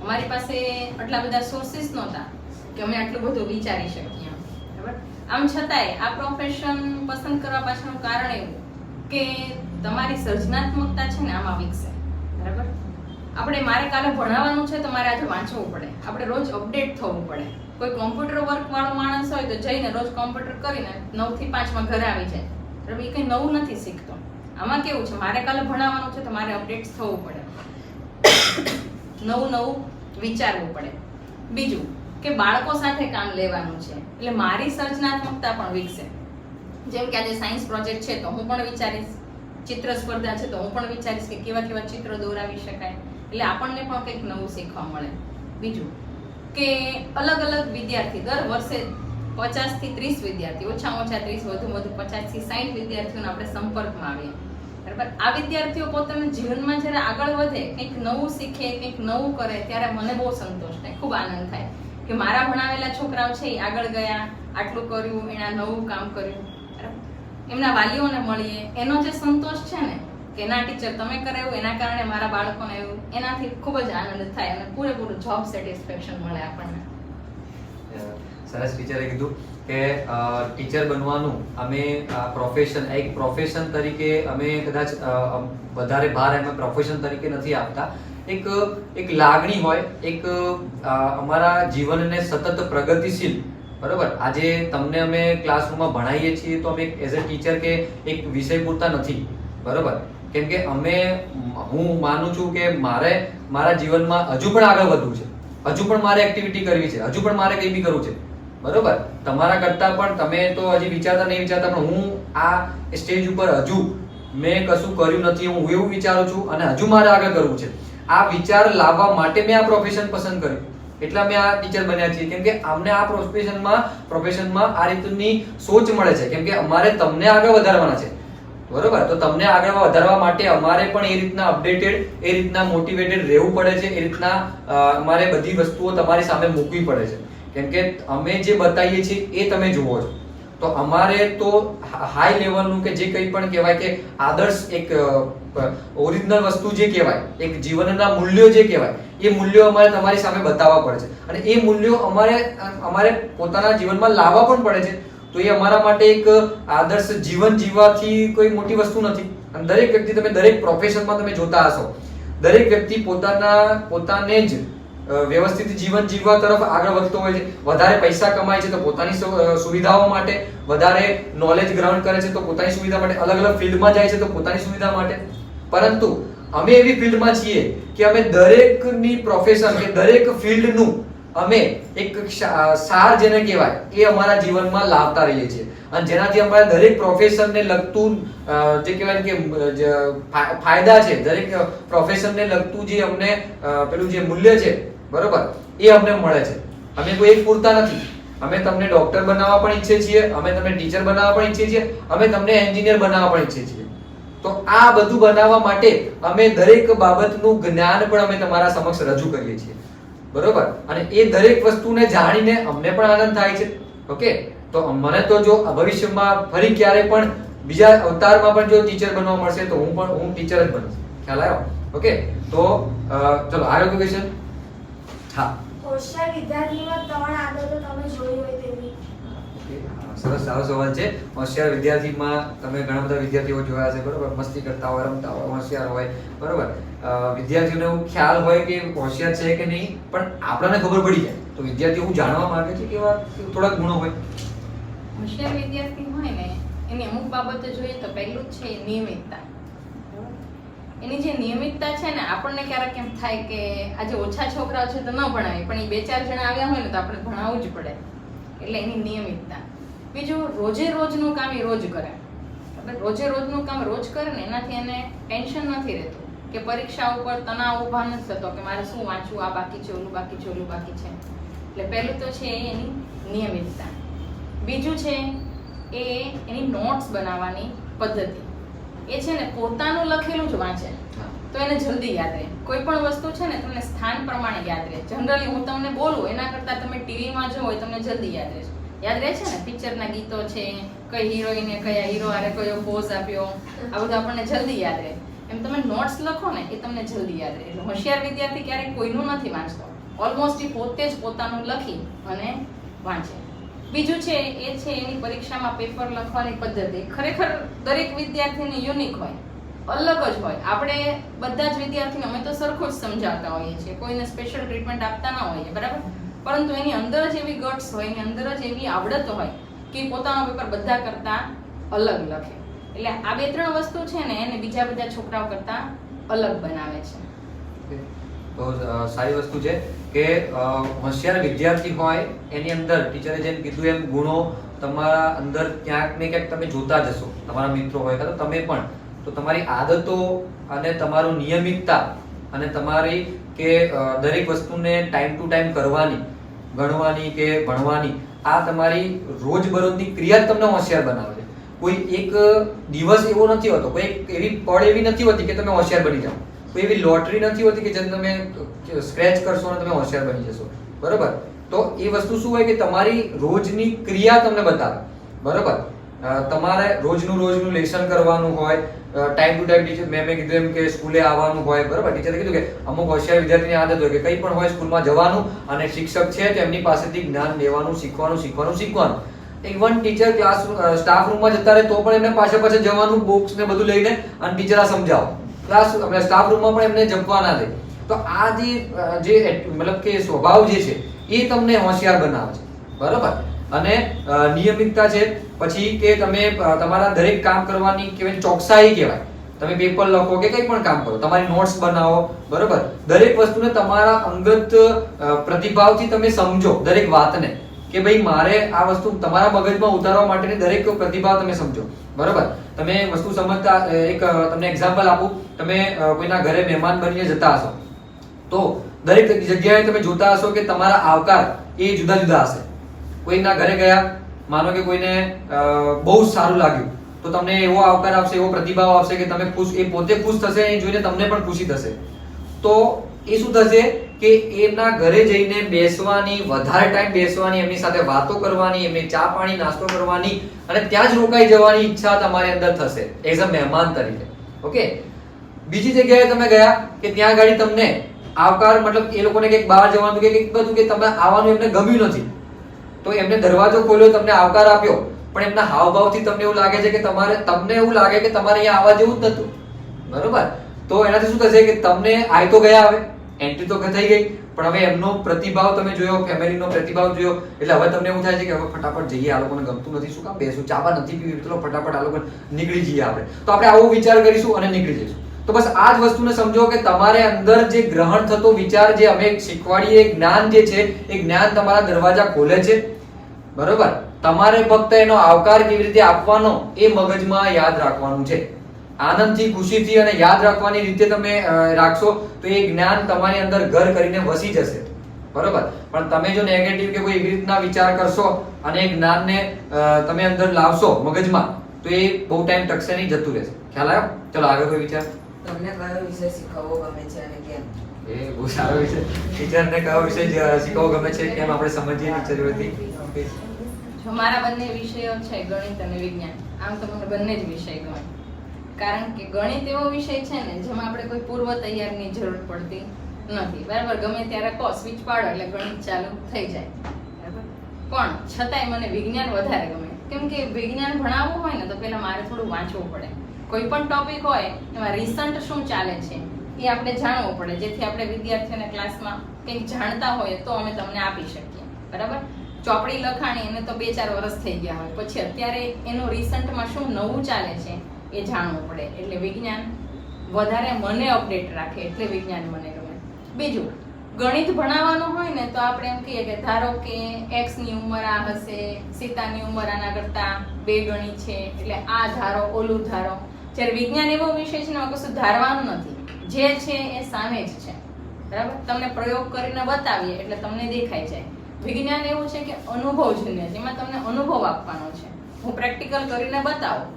અમારી પાસે આટલા બધા સોર્સિસ નહોતા કે અમે આટલું બધું વિચારી શકીએ. બરાબર, આમ છતાંય આ પ્રોફેશન પસંદ કરવા પાછળનું કારણ એવું કે તમારી સર્જનાત્મકતા છે ને આમાં વિકસે. બરાબર, મારે કાલે ભણાવવાનું છે તો મારે આજે વાંચવું પડે, આપણે રોજ અપડેટ થવું પડે. કોઈ કોમ્પ્યુટર વર્ક વાળો માણસ હોય તો જઈને રોજ કોમ્પ્યુટર કરીને 9 થી 5માં ઘરે આવી જાય. બરાબર, એ કંઈ નવું નથી શીખતો. આમાં કેવું છે, મારે કાલે ભણાવવાનું છે તો મારે અપડેટ થવું પડે, નવું વિચારવું પડે. બીજું કે બાળકો સાથે કામ લેવાનું છે એટલે મારી સર્જનાત્મકતા પણ વિકસે. જેમ કે આજે સાયન્સ પ્રોજેક્ટ છે તો હું પણ વિચારીશ, ચિત્ર સ્પર્ધા છે તો હું પણ વિચારીશ કે કેવા કેવા ચિત્રો દોરાવી શકાય. એટલે આપણને પણ કંઈક નવું શીખવા મળે. બીજું કે અલગ અલગ વિદ્યાર્થી દર વર્ષે 50 થી 30 વિદ્યાર્થી, ઓછામાં ઓછા 30, વધુ 50 થી 60 વિદ્યાર્થીઓના આપણે સંપર્કમાં આવીએ. બરાબર, આ વિદ્યાર્થીઓ પોતાના જીવનમાં જ્યારે આગળ વધે, કંઈક નવું શીખે, કંઈક નવું કરે, ત્યારે મને બહુ સંતોષ થાય, ખૂબ આનંદ થાય કે મારા ભણાવેલા છોકરાઓ છે એ આગળ ગયા, આટલું કર્યું, એના નવું કામ કર્યું. બરાબર, એમના વાલીઓને મળીએ, એનો જે સંતોષ છે ને કે ના ટીચર તમે કરાવ્યું એના કારણે મારા બાળકોને આવ્યું, એનાથી ખૂબ જ આનંદ થાય અને પૂરેપૂરું જોબ સેટિસ્ફેક્શન મળે આપણને. સરસ ટીચરે કીધું કે ટીચર બનવાનું અમે પ્રોફેશન એક પ્રોફેશન તરીકે અમે કદાચ વધારે ભાર એમાં પ્રોફેશન તરીકે નથી આપતા. એક લાગણી હોય, એક અમારા જીવનને સતત પ્રગતિશીલ, બરોબર. આજે તમને અમે ક્લાસરૂમમાં ભણાવીએ છીએ તો અમે એઝ અ ટીચર કે એક વિષય પૂરતા નથી, બરોબર. કેમ કે હું માનું છું કે મારે મારા જીવનમાં હજુ પણ આગળ વધવું છે, હજુ પણ મારે એક્ટિવિટી કરવી છે, હજુ પણ મારે કંઈ બી કરવું છે, બરોબર. તમારા કરતા પણ તમે તો હજી વિચારતા નહીં વિચારતા, પણ હું આ સ્ટેજ ઉપર હજુ મેં કશું કર્યું નથી, હું એવું વિચારું છું અને હજુ મારે આગળ કરવું છે. આ વિચાર લાવવા માટે મેં આ પ્રોફેશન પસંદ કર્યું, એટલા મેં આ ટીચર બન્યા છીએ. કેમ કે અમને આ પ્રોફેશનમાં આ રીતની સોચ મળે છે, કેમ કે અમારે તમને આગળ વધારવાના છે, બરોબર. તો તમને આગળ વધારવા માટે અમારે પણ એ રીતના અપડેટેડ, એ રીતના મોટિવેટેડ રહેવું પડે છે, એ રીતના અમારે બધી વસ્તુઓ તમારી સામે મૂકવી પડે છે. કેમ કે અમે જે બતાવીએ છીએ એ તમે જુઓ છો. તો અમારે તો હાઈ લેવલનું કે જે કંઈ પણ કહેવાય કે આદર્શ, એક ઓરિજિનલ વસ્તુ જે કહેવાય, એક જીવનના મૂલ્યો જે કહેવાય, એ મૂલ્યો અમારે તમારી સામે બતાવવા પડે છે અને એ મૂલ્યો અમારે પોતાના જીવનમાં લાવવા પણ પડે છે. તો એ અમારા માટે એક આદર્શ જીવન જીવવાથી કોઈ મોટી વસ્તુ નથી. અને દરેક વ્યક્તિ, તમે દરેક પ્રોફેશનમાં તમે જોતા હશો, દરેક વ્યક્તિ પોતાને જ વ્યવસ્થિત જીવન જીવવા તરફ આગળ વધતો હોય છે. વધારે પૈસા કમાય છે તો પોતાની સુવિધાઓ માટે, વધારે નોલેજ ગ્રાઉન્ડ કરે છે તો પોતાની સુવિધા માટે, અલગ અલગ ફિલ્ડમાં જાય છે તો પોતાની સુવિધા માટે. પરંતુ અમે એવી ફિલ્ડમાં છીએ કે અમે દરેકની પ્રોફેશન કે દરેક ફિલ્ડનું અમે એક સાર જેને કહેવાય એ અમારા જીવનમાં લાવતા રહીએ છીએ. અને જેનાથી અમારા દરેક પ્રોફેશનને લગતું જે કહેવાય કે ફાયદા છે, દરેક પ્રોફેશનને લગતું જે અમને પેલું જે મૂલ્ય છે, બરોબર, એ અમને મળે છે. અમે કોઈ એક પૂરતા નથી. અમે તમને ડોક્ટર બનાવવા પણ ઈચ્છીએ છીએ, અમે તમને ટીચર બનાવવા પણ ઈચ્છીએ છીએ, અમે તમને એન્જિનિયર બનાવવા પણ ઈચ્છીએ છીએ. તો આ બધું બનાવવા માટે અમે દરેક બાબતનું જ્ઞાન પણ અમે તમારા સમક્ષ રજૂ કરીએ છીએ, બરોબર. અને એ દરેક વસ્તુને જાણીને અમને પણ આનંદ થાય છે. ઓકે, તો મને તો જો ભવિષ્યમાં ફરી ક્યારે પણ બીજા અવતારમાં પણ જો ટીચર બનવા મળશે તો હું ટીચર જ બનીશ. ખ્યાલ આવ્યો? ઓકે, તો ચલો આગળ ક્વેશ્ચન. હા, હોશિયાર વિદ્યાર્થીમાં 3 આદતો તમે જોઈ હોય તેવી. સરસ, સારો સવાલ છે. હોશિયાર વિદ્યાર્થીમાં તમે ઘણા બધા વિદ્યાર્થીઓ જોયા છે, બરોબર. મસ્તી કરતા હોય, રમતા હોય, હોશિયાર હોય, બરોબર. વિદ્યાર્થીઓને એવું ખ્યાલ હોય કે હોશિયાર છે કે નહીં, પણ આપણને ખબર પડી જાય. તો વિદ્યાર્થીઓ હું જાણવા માંગે છે કે એવા થોડાક ગુણો હોય. હોશિયાર વિદ્યાર્થી હોય ને એની અમુક બાબતો જોઈએ તો પહેલું જ છે નિયમિતતા. એની જે નિયમિતતા છે ને, આપણને ક્યારેક એમ થાય કે આજે ઓછા છોકરાઓ છે તો ન ભણાવીએ, પણ એ 2-4 જણા આવ્યા હોય ને તો આપણે ભણાવવું જ પડે. એટલે એની નિયમિતતા. બીજું, રોજે રોજનું કામ એ રોજ કરે. આપણે રોજે રોજનું કામ રોજ કરે ને એનાથી એને ટેન્શન નથી રહેતું કે પરીક્ષા ઉપર તણાવ ઊભા નથી થતો કે મારે શું વાંચવું, આ બાકી છે, ઓલું બાકી છે, ઓલું બાકી છે. એટલે પહેલું તો છે એની નિયમિતતા. બીજું છે એ એની નોટ્સ બનાવવાની પદ્ધતિ. એ છે ને પોતાનું લખેલું જ વાંચે તો એને જલ્દી યાદ રહે. કોઈ પણ વસ્તુ છે ને તમને સ્થાન પ્રમાણે યાદ રહે. જનરલી હું તમને બોલું એના કરતાં તમે ટીવીમાં જો હોય તમને જલ્દી યાદ રહે. યાદ રહે છે ને, પિક્ચરના ગીતો છે, કઈ હિરોઈને કયા હીરો આરે કયો પોઝ આપ્યો, આ બધું આપણને જલ્દી યાદ રહે. એમ તમે નોટ્સ લખો ને એ તમને જલ્દી યાદ રહે. એટલે હોશિયાર વિદ્યાર્થી ક્યારેક કોઈનું નથી વાંચતો, ઓલમોસ્ટ એ પોતે જ પોતાનું લખી અને વાંચે. બીજું છે એ છે એની પરીક્ષામાં પેપર લખવાની પદ્ધતિ. ખરેખર દરેક વિદ્યાર્થીની યુનિક હોય, અલગ જ હોય. આપણે બધા જ વિદ્યાર્થીને અમે તો સરખું જ સમજાવતા હોઈએ છીએ, કોઈને સ્પેશિયલ ટ્રીટમેન્ટ આપતા ના હોઈએ, બરાબર. પરંતુ એની અંદર જ એવી ગટ્સ હોય, એની અંદર જ એવી આવડત હોય કે પોતાનો પેપર બધા કરતા અલગ લખે. એટલે આ 2-3 વસ્તુ છે ને એને બીજા બધા છોકરાઓ કરતા અલગ બનાવે છે. બહુ સારી વસ્તુ છે કે હોશિયાર વિદ્યાર્થી હોય એની અંદર ટીચરે જેમ કીધું એમ ગુણો તમારા અંદર ક્યાંક ને ક્યાંક તમે જોતા જશો. તમારા મિત્રો હોય કાં તો તમે પણ, તો તમારી આદતો અને તમારું નિયમિતતા અને તમારી કે દરેક વસ્તુને ટાઈમ ટુ ટાઈમ કરવાની, ગણવાની કે ભણવાની, આ તમારી રોજબરોજની ક્રિયા જ તમને હોશિયાર બનાવે છે. કોઈ એક દિવસ એવો નથી હોતો, કોઈ એવી પળ એવી નથી હોતી કે તમે હોશિયાર બની જાઓ. કોઈ એવી લોટરી નથી હોતી કે જેને તમે સ્ક્રેચ કરશો અને તમે હોશિયાર બની જશો, બરોબર. તો એ વસ્તુ શું હોય કે તમારી રોજની ક્રિયા તમને બતાવે, બરોબર. તમારે રોજનું લેસન કરવાનું હોય, ટાઈમ ટુ ટાઈમ ટીચર મેં કીધું એમ કે સ્કૂલે આવવાનું હોય, બરાબર. ટીચરે કીધું કે અમુક હોશિયાર વિદ્યાર્થીની આદત હોય કે કંઈ પણ હોય સ્કૂલમાં જવાનું અને શિક્ષક છે તેમની પાસેથી જ્ઞાન લેવાનું, શીખવાનું. ઇવન ટીચર ક્લાસ સ્ટાફ રૂમમાં જતા રહે તો પણ એમને પાછળ જવાનું, બુક્સ ને બધું લઈને, અને ટીચર આ સમજાવો. સ્ટાફ રૂમમાં પણ એમને જપવા ના દે. તો આ જે મતલબ કે સ્વભાવ જે છે એ તમને હોશિયાર બનાવે છે, બરાબર. અને નિયમિતતા છે, પછી કે તમે તમારા દરેક કામ કરવાની કહેવાય ચોકસાઈ કહેવાય. તમે પેપર લખો કે કંઈ પણ કામ કરો, તમારી નોટ્સ બનાવો, બરાબર. દરેક વસ્તુને તમારા અંગત પ્રતિભાવથી તમે સમજો, દરેક વાતને કે ભાઈ મારે આ વસ્તુ તમારા મગજમાં ઉતારવા માટેની દરેક પ્રતિભાવ તમે સમજો, બરાબર. તમે વસ્તુ સમજતા, એક તમને એક્ઝામ્પલ આપું. તમે કોઈના ઘરે મહેમાન બનીને જતા હશો તો દરેક જગ્યાએ તમે જોતા હશો કે તમારા આવકાર એ જુદા જુદા હશે. કોઈના ઘરે ગયા, માનો કે કોઈને બહુ સારું લાગ્યું તો તમને એવો આવકાર આપશે, એવો પ્રતિભાવ આપશે કે તમે ખુશ, એ પોતે ખુશ થશે, એ જોઈને તમને પણ ખુશી થશે. તો એ શું થશે કે એમના ઘરે જઈને બેસવાની, વધારે ટાઈમ બેસવાની, એમની સાથે વાતો કરવાની, એમની ચા પાણી નાસ્તો કરવાની અને ત્યાં જ રોકાઈ જવાની ઈચ્છા તમારી અંદર થશે એઝ અ મહેમાન તરીકે. ઓકે. બીજી જગ્યાએ તમે ગયા કે ત્યાં ગાડી તમને આવકાર, મતલબ એ લોકોને કંઈક બહાર જવાનું કે કંઈક બધું કે તમે આવવાનું એમને ગમ્યું નથી, તો એમને દરવાજો ખોલ્યો, તમને આવકાર આપ્યો, પણ એમના હાવભાવથી તમને એવું લાગે છે કે તમને એવું લાગે કે તમારે અહીંયા આવવા જેવું જ નતું, બરોબર. તો એનાથી શું થશે કે તમને આઈ તો ગયા, હવે એન્ટ્રી તો થઈ ગઈ, પણ હવે એમનો પ્રતિભાવ તમે જોયો, ફેમિલીનો પ્રતિભાવ જોયો, એટલે હવે તમને એવું થાય છે કે હવે ફટાફટ જઈએ, આ લોકોને ગમતું નથી, શું કામ બેસું, ચાબા નથી પીવી, ચલો ફટાફટ આ લોકો નીકળી જઈએ આપણે. તો આપણે આવો વિચાર કરીશું અને નીકળી જઈશું. તો બસ આ જ વસ્તુને સમજો કે તમારે અંદર જે ગ્રહણ થતો વિચાર, જે અમે શીખવાડીએ જ્ઞાન જે છે એ જ્ઞાન તમારા દરવાજા ખોલે છે, બરોબર. તમારે ફક્ત એનો આવકાર કેવી રીતે આપવાનો એ મગજમાં યાદ રાખવાનું છે. આનંદથી, ખુશીથી અને યાદ રાખવાની રીતે તમે રાખશો તો એ જ્ઞાન તમારી અંદર ઘર કરીને વસી જશે, બરોબર. પણ તમે જો નેગેટિવ કે કોઈ એવી રીતના વિચાર કરશો અને એ જ્ઞાનને તમે અંદર લાવશો મગજમાં, તો એ બહુ ટાઈમ ટકશે નહીં, જતું રહેશે. ખ્યાલ આવ્યો? ચલો આગળ કોઈ વિચાર. તમને કયો વિષય શીખવવો ગમે છે અને કેમ? એ બહુ સારો વિષય. ટીચરને કયો વિષય શીખવવો ગમે છે કેમ આપણે સમજીએ ટીચરથી. જો મારા બંને વિષયો છે ગણિત અને વિજ્ઞાન. આમ તો મને બંને જ વિષય ગમે, કારણ કે ગણિત એવો વિષય છે ને જેમાં આપણે કોઈ પૂર્વ તૈયારીની જરૂર પડતી નથી, બરાબર. ગમે ત્યારે કહો સ્વિચ પાડો એટલે ગણિત ચાલુ થઈ જાય, બરાબર. પણ છતાંય મને વિજ્ઞાન વધારે ગમે, કેમ કે વિજ્ઞાન ભણાવવું હોય ને તો પહેલા મારે થોડું વાંચવું પડે. કોઈ પણ ટોપિક હોય એમાં રિસન્ટ શું ચાલે છે એ આપણે જાણવું પડે, જેથી આપણે વિદ્યાર્થીઓને ક્લાસમાં કંઈક જાણતા હોય તો અમે તમને આપી શકીએ, બરાબર. ચોપડી લખાણી એને તો 2-4 વર્ષ થઈ ગયા હોય, પછી અત્યારે એનું રિસન્ટમાં શું નવું ચાલે છે એ જાણવું પડે. એટલે વિજ્ઞાન વધારે મને અપડેટ રાખે, એટલે વિજ્ઞાન મને ગમે. બીજું, ગણિત ભણાવવાનું હોય ને તો આપણે એમ કહીએ કે ધારો કે x ની ઉંમર આ હશે, સીતાની ઉંમર આના કરતા 2 ગણી છે, એટલે આ ધારો, ઓલું ધારો. જ્યારે વિજ્ઞાન એવો વિષય છે ને એમાં કશું ધારવાનું નથી, જે છે એ સામે જ છે, બરાબર. તમને પ્રયોગ કરીને બતાવીએ એટલે તમને દેખાઈ જાય. વિજ્ઞાન એવું છે કે અનુભવજન્ય, જેમાં તમને અનુભવ આપવાનો છે. હું પ્રેક્ટિકલ કરીને બતાવું,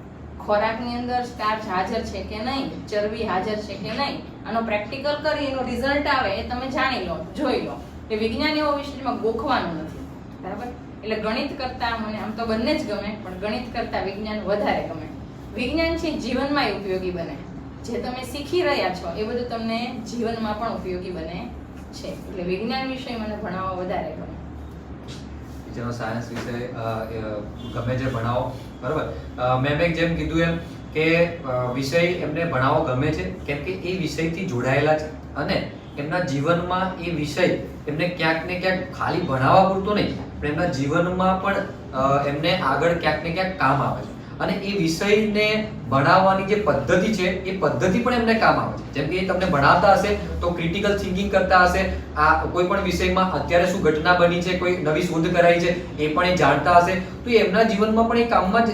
ખોરાકની અંદર સ્ટાર્ચ હાજર છે કે નહીં, ચરબી હાજર છે કે નહીં, આનો પ્રેક્ટિકલ કરી એનો રિઝલ્ટ આવે એ તમે જાણી લો, જોઈ લો. એ વિજ્ઞાન એવો વિષય જેમાં ગોખવાનું નથી, બરાબર. એટલે ગણિત કરતા મને આમ તો બંને જ ગમે, પણ ગણિત કરતા વિજ્ઞાન વધારે ગમે. વિજ્ઞાન છે જીવનમાં ઉપયોગી બને, જે તમે શીખી રહ્યા છો એ બધું તમને જીવનમાં પણ ઉપયોગી બને છે. એટલે વિજ્ઞાન વિષય મને ભણાવવા વધારે ગમે. જેનો સાયન્સ વિષય ગમે છે ભણાવો, બરાબર. મેં જેમ કીધું એમ કે વિષય એમને ભણાવવો ગમે છે કેમ કે એ વિષયથી જોડાયેલા છે અને એમના જીવનમાં એ વિષય એમને ક્યાંક ને ક્યાંક ખાલી ભણાવવા પૂરતો નહીં, પણ એમના જીવનમાં પણ એમને આગળ ક્યાંક ને ક્યાંક કામ આવે છે. અને એ વિષયને ભણાવવાની જે પદ્ધતિ છે એ પદ્ધતિ પણ એમને કામ આવે છે. જેમ કે એ તમને ભણાવતા હશે તો ક્રિટિકલ થિંકિંગ કરતા હશે, આ કોઈ પણ વિષયમાં અત્યારે શું ઘટના બની છે, કોઈ નવી શોધ કરાઈ છે એ પણ એ જાણતા હશે, તો એ એમના જીવનમાં પણ એ કામમાં જ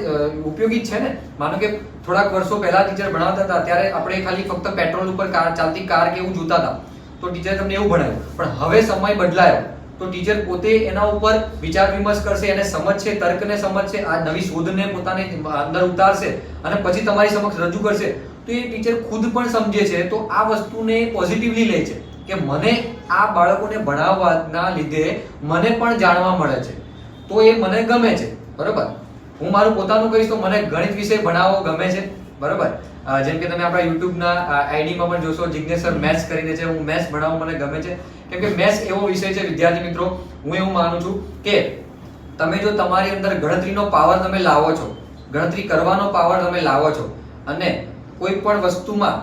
ઉપયોગી છે ને. માનો કે થોડાક વર્ષો પહેલા ટીચર ભણાવતા હતા, ત્યારે આપણે ખાલી ફક્ત પેટ્રોલ ઉપર ચાલતી કાર કે એવું જોતા હતા, તો ટીચર તમને એવું ભણાવ્યું. પણ હવે સમય બદલાયો તો ટીચર પોતે એના ઉપર વિચાર વિમર્શ કરશે, એને સમજશે, તર્કને સમજશે, આ નવી શોધને પોતાને અંદર ઉતારશે અને પછી તમારી સમક્ષ રજૂ કરશે. તો એ ટીચર ખુદ પણ સમજે છે, તો આ વસ્તુને પોઝિટિવલી લે છે કે મને આ બાળકોને ભણાવવાના લીધે મને પણ જાણવા મળે છે, તો એ મને ગમે છે, બરોબર. હું મારું પોતાનું કહીશ તો મને ગણિત વિષય ભણાવવો ગમે છે, બરોબર. જેમ કે તમે આપણા યુટ્યુબના આઈડીમાં પણ જોશો, જિજ્ઞેશ સર મેથ્સ કરીને છે. હું મેથ્સ ભણાવવું મને ગમે છે, કેમ કે મેથ્સ એવો વિષય છે વિદ્યાર્થી મિત્રો, હું એવું માનું છું કે તમે જો તમારી અંદર ગણતરીનો પાવર તમે લાવો છો, ગણતરી કરવાનો પાવર તમે લાવો છો, અને કોઈ પણ વસ્તુમાં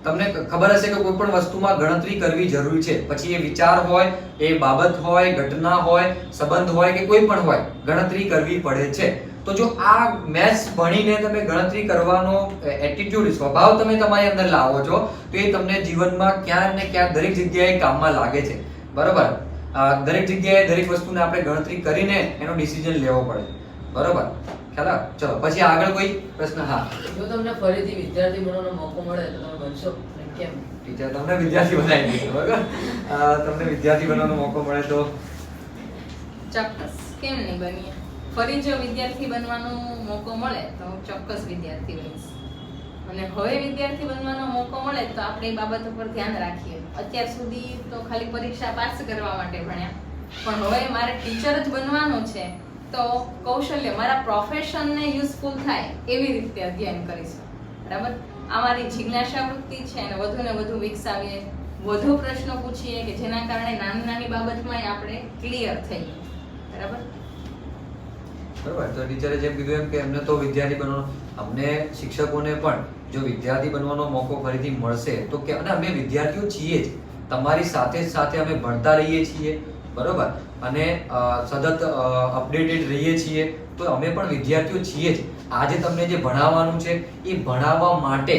તમને ખબર હશે કે કોઈ પણ વસ્તુમાં ગણતરી કરવી જરૂરી છે, પછી એ વિચાર હોય, એ બાબત હોય, ઘટના હોય, સંબંધ હોય કે કોઈ પણ હોય, ગણતરી કરવી પડે છે. તો જો આ મેથ્સ ભણીને તમે ગણતરી કરવાનો એટીટ્યુડ, સ્વભાવ તમે તમારી અંદર લાવો છો, તો એ તમને જીવનમાં ક્યાંક ને ક્યાંક દરેક જગ્યાએ કામમાં લાગે છે, બરોબર. દરેક જગ્યાએ દરેક વસ્તુને આપણે ગણતરી કરીને એનો ડિસિઝન લેવો પડે, બરોબર. ખ્યાલ આવે? ચલો પછી આગળ કોઈ પ્રશ્ન? હા, જો તમને ફરીથી વિદ્યાર્થી બનવાનો મોકો મળે તો તમે બનશો અને કેમ? ટીચર તમને વિદ્યાર્થી બનાવી દેશે, બરોબર. તમને વિદ્યાર્થી બનવાનો મોકો મળે તો ચોક્કસ, કેમ નહીં બનીએ. ફરી જો વિદ્યાર્થી બનવાનો મોકો મળે તો હું ચોક્કસ વિદ્યાર્થી બનીશ. અને હવે વિદ્યાર્થી બનવાનો મોકો મળે તો આપણે એ બાબત ઉપર ધ્યાન રાખીએ. અત્યાર સુધી તો ખાલી પરીક્ષા પાસ કરવા માટે ભણ્યા, પણ હવે મારે ટીચર જ બનવાનું છે, તો કૌશલ્ય મારા પ્રોફેશનને યુઝફુલ થાય એવી રીતે અધ્યયન કરીશું, બરાબર. આ મારી જિજ્ઞાસા વૃત્તિ છે, અને વધુ ને વધુ વિકસાવીએ, વધુ પ્રશ્નો પૂછીએ કે જેના કારણે નાની નાની બાબતમાં આપણે ક્લિયર થઈએ, બરાબર. બરોબર. તો ટીચરે જેમ કીધું એમ કે એમને તો વિદ્યાર્થી બનવાનો, અમને શિક્ષકોને પણ જો વિદ્યાર્થી બનવાનો મોકો ફરીથી મળશે તો કે, અને અમે વિદ્યાર્થીઓ છીએ જ, તમારી સાથે સાથે અમે ભણતા રહીએ છીએ, બરોબર, અને સતત અપડેટેડ રહીએ છીએ, તો અમે પણ વિદ્યાર્થીઓ છીએ જ. આજે તમને જે ભણાવવાનું છે એ ભણાવવા માટે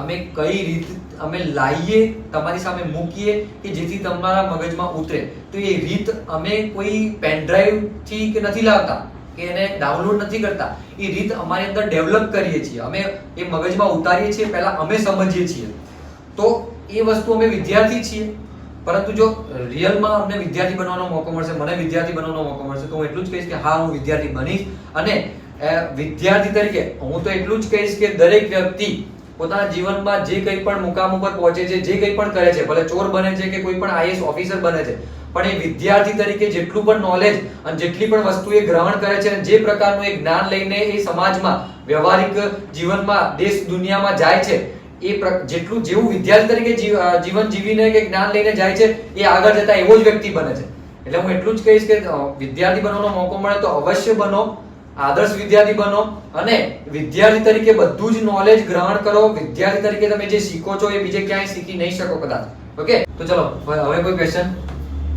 અમે કઈ રીત અમે લાવીએ, તમારી સામે મૂકીએ કે જેથી તમારા મગજમાં ઉતરે, તો એ રીત અમે કોઈ પેન ડ્રાઈવ થી કે નથી લાવતા કે એને ડાઉનલોડ નથી કરતા, એ રીત અમારી અંદર ડેવલપ કરીએ છીએ, અમે એ મગજમાં ઉતારીએ છીએ, પહેલા અમે સમજીએ છીએ. તો એ વસ્તુ અમે વિદ્યાર્થી છીએ. પરંતુ જો રિયલમાં અમને વિદ્યાર્થી બનવાનો મોકો મળશે, મને વિદ્યાર્થી બનવાનો મોકો મળશે, તો હું એટલું જ કહીશ કે હા, હું વિદ્યાર્થી બનીશ. અને વિદ્યાર્થી તરીકે હું તો એટલું જ કહીશ કે દરેક વ્યક્તિ પોતાના જીવનમાં જે કંઈ પણ મુકામ ઉપર પહોંચે છે, જે કંઈ પણ કરે છે, ભલે ચોર બને છે કે કોઈ પણ આઈએએસ ઓફિસર બને છે, પણ એ વિદ્યાર્થી તરીકે જેટલું પણ નોલેજ અને જેટલી પણ વસ્તુ એ ગ્રહણ કરે છે, અને જે પ્રકારનું એ જ્ઞાન લઈને એ સમાજમાં, વ્યવહારિક જીવનમાં, દેશ દુનિયામાં જાય છે, એ જેટલું જેવું વિદ્યાર્થી તરીકે જીવન જીવીને કે જ્ઞાન લઈને જાય છે, એ આગળ જતા એવો જ વ્યક્તિ બને છે. એટલે હું એટલું જ કહીશ કે વિદ્યાર્થી બનવાનો મોકો મળે તો અવશ્ય બનો, આદર્શ વિદ્યાર્થી બનો, અને વિદ્યાર્થી તરીકે બધું જ નોલેજ ગ્રહણ કરો. વિદ્યાર્થી તરીકે તમે જે શીખો છો એ બીજે ક્યાંય શીખી નહીં શકો કદાચ. ઓકે, તો ચલો હવે કોઈ ક્વેશ્ચન?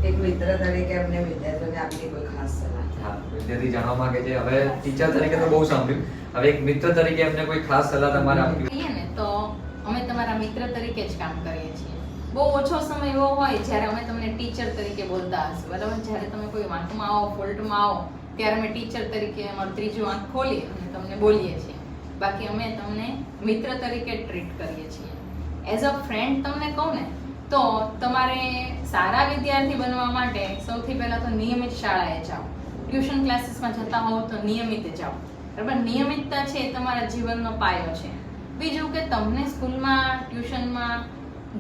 એક મિત્ર તરીકે અમને વિદ્યાર્થીઓને આપની કોઈ ખાસ સલાહ? હા, વિદ્યાર્થી જાણવા માંગે છે. હવે ટીચર તરીકે તો બહુ સાંભળ્યું, હવે એક મિત્ર તરીકે એમને કોઈ ખાસ સલાહ તમારે આપવી? કહીએ ને તો અમે તમારા મિત્ર તરીકે જ કામ કરીએ છીએ. બહુ ઓછો સમય એવો હોય જ્યારે અમે તમને ટીચર તરીકે બોલતા હશે, બરાબર. જ્યારે તમે કોઈ વાંકમાં આવો, ફોલ્ટમાં આવો, ત્યારે અમે ટીચર તરીકે અમારું ત્રીજું આંખ ખોલી અને તમને બોલીએ છીએ. બાકી અમે તમને મિત્ર તરીકે ટ્રીટ કરીએ છીએ. એઝ અ ફ્રેન્ડ તમને કહું ને તો તમારે સારા વિદ્યાર્થી બનવા માટે સૌથી પહેલા તો નિયમિત શાળાએ જાઓ. ટ્યુશન ક્લાસીસમાં જતા હોવ તો નિયમિત જાઓ, બરાબર. નિયમિતતા છે એ તમારા જીવનનો પાયો છે. બીજું કે તમને સ્કૂલમાં, ટ્યુશનમાં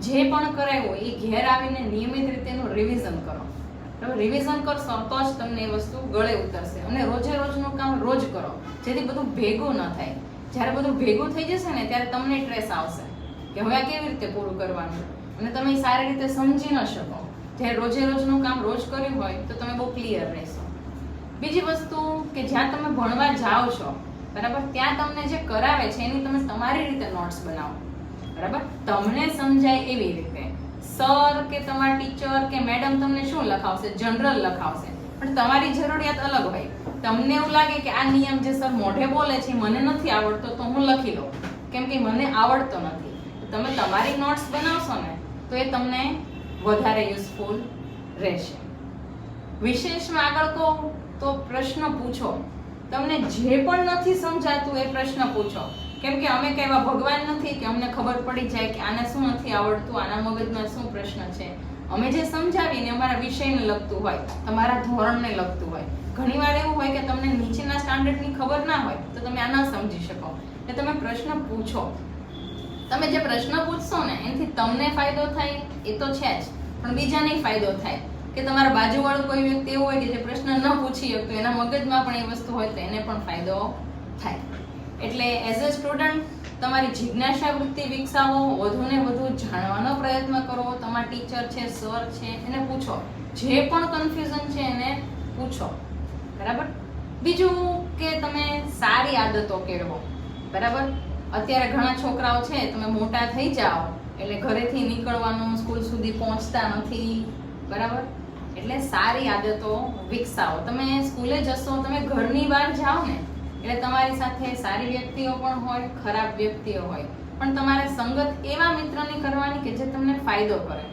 જે પણ કરાવ્યું એ ઘેર આવીને નિયમિત રીતે એનું રિવિઝન કરો, બરાબર. રિવિઝન કરશો તો જ તમને એ વસ્તુ ગળે ઉતરશે. અને રોજે રોજનું કામ રોજ કરો, જેથી બધું ભેગું ન થાય. જ્યારે બધું ભેગું થઈ જશે ને ત્યારે તમને સ્ટ્રેસ આવશે કે હવે આ કેવી રીતે પૂરું કરવાનું, અને તમે સારી રીતે સમજી ન શકો. જ્યારે રોજે રોજનું કામ રોજ કર્યું હોય તો તમે બહુ ક્લિયર રહેશો. બીજી વસ્તુ કે જ્યાં તમે ભણવા જાઓ છો, બરાબર, ત્યાં તમને જે કરાવે છે એની તમે તમારી રીતે નોટ્સ બનાવો, બરાબર. તમને સમજાય એવી રીતે. સર કે તમારા ટીચર કે મેડમ તમને શું લખાવશે? જનરલ લખાવશે, પણ તમારી જરૂરિયાત અલગ હોય. તમને એવું લાગે કે આ નિયમ જે સર મોઢે બોલે છે મને નથી આવડતો, તો હું લખી લઉં કેમ કે મને આવડતો નથી. તમે તમારી નોટ્સ બનાવશો ને તો એ તમને વધારે યુઝફુલ રહેશે. વિશેષમાં આગળ કહું તો પ્રશ્ન પૂછો. તમને જે પણ નથી સમજાતું એ પ્રશ્ન પૂછો, કેમ કે અમે કઈ એવા ભગવાન નથી કે અમને ખબર પડી જાય કે આને શું નથી આવડતું, આના મગજમાં શું પ્રશ્ન છે. અમે જે સમજાવીને અમારા વિષયને લગતું હોય, તમારા ધોરણને લગતું હોય. ઘણીવાર એવું હોય કે તમને નીચેના સ્ટાન્ડર્ડની ખબર ના હોય તો તમે આ ન સમજી શકો, એટલે તમે પ્રશ્ન પૂછો. તમે જે પ્રશ્ન પૂછશો ને એનાથી તમને ફાયદો થાય એ તો છે જ, પણ બીજાને ફાયદો થાય કે તમારા બાજુવાળું કોઈ વ્યક્તિ એવું હોય કે જે પ્રશ્ન ન પૂછી શકતો, એના મગજમાં પણ એ વસ્તુ હોય તો એને પણ ફાયદો થાય. એટલે એઝ અ સ્ટુડન્ટ તમારી જિજ્ઞાસા વૃત્તિ વિકસાવો, વધુને વધુ જાણવાનો પ્રયત્ન કરો. તમારા ટીચર છે, સર છે, એને પૂછો. જે પણ કન્ફ્યુઝન છે એને પૂછો. બરાબર. બીજું કે તમે સારી આદતો કેળવો. બરાબર. અત્યારે ઘણા છોકરાઓ છે, તમે મોટા થઈ જાઓ એટલે ઘરેથી નીકળવાનું, સ્કૂલ સુધી પહોંચતા નથી. બરાબર. એટલે સારી આદતો વિકસાવો. તમે સ્કૂલે જશો, તમે ઘરની બહાર જાઓ ને એટલે તમારી સાથે સારી વ્યક્તિઓ પણ હોય, ખરાબ વ્યક્તિઓ હોય, પણ તમારે સંગત એવા મિત્રની કરવાની કે જે તમને ફાયદો કરે.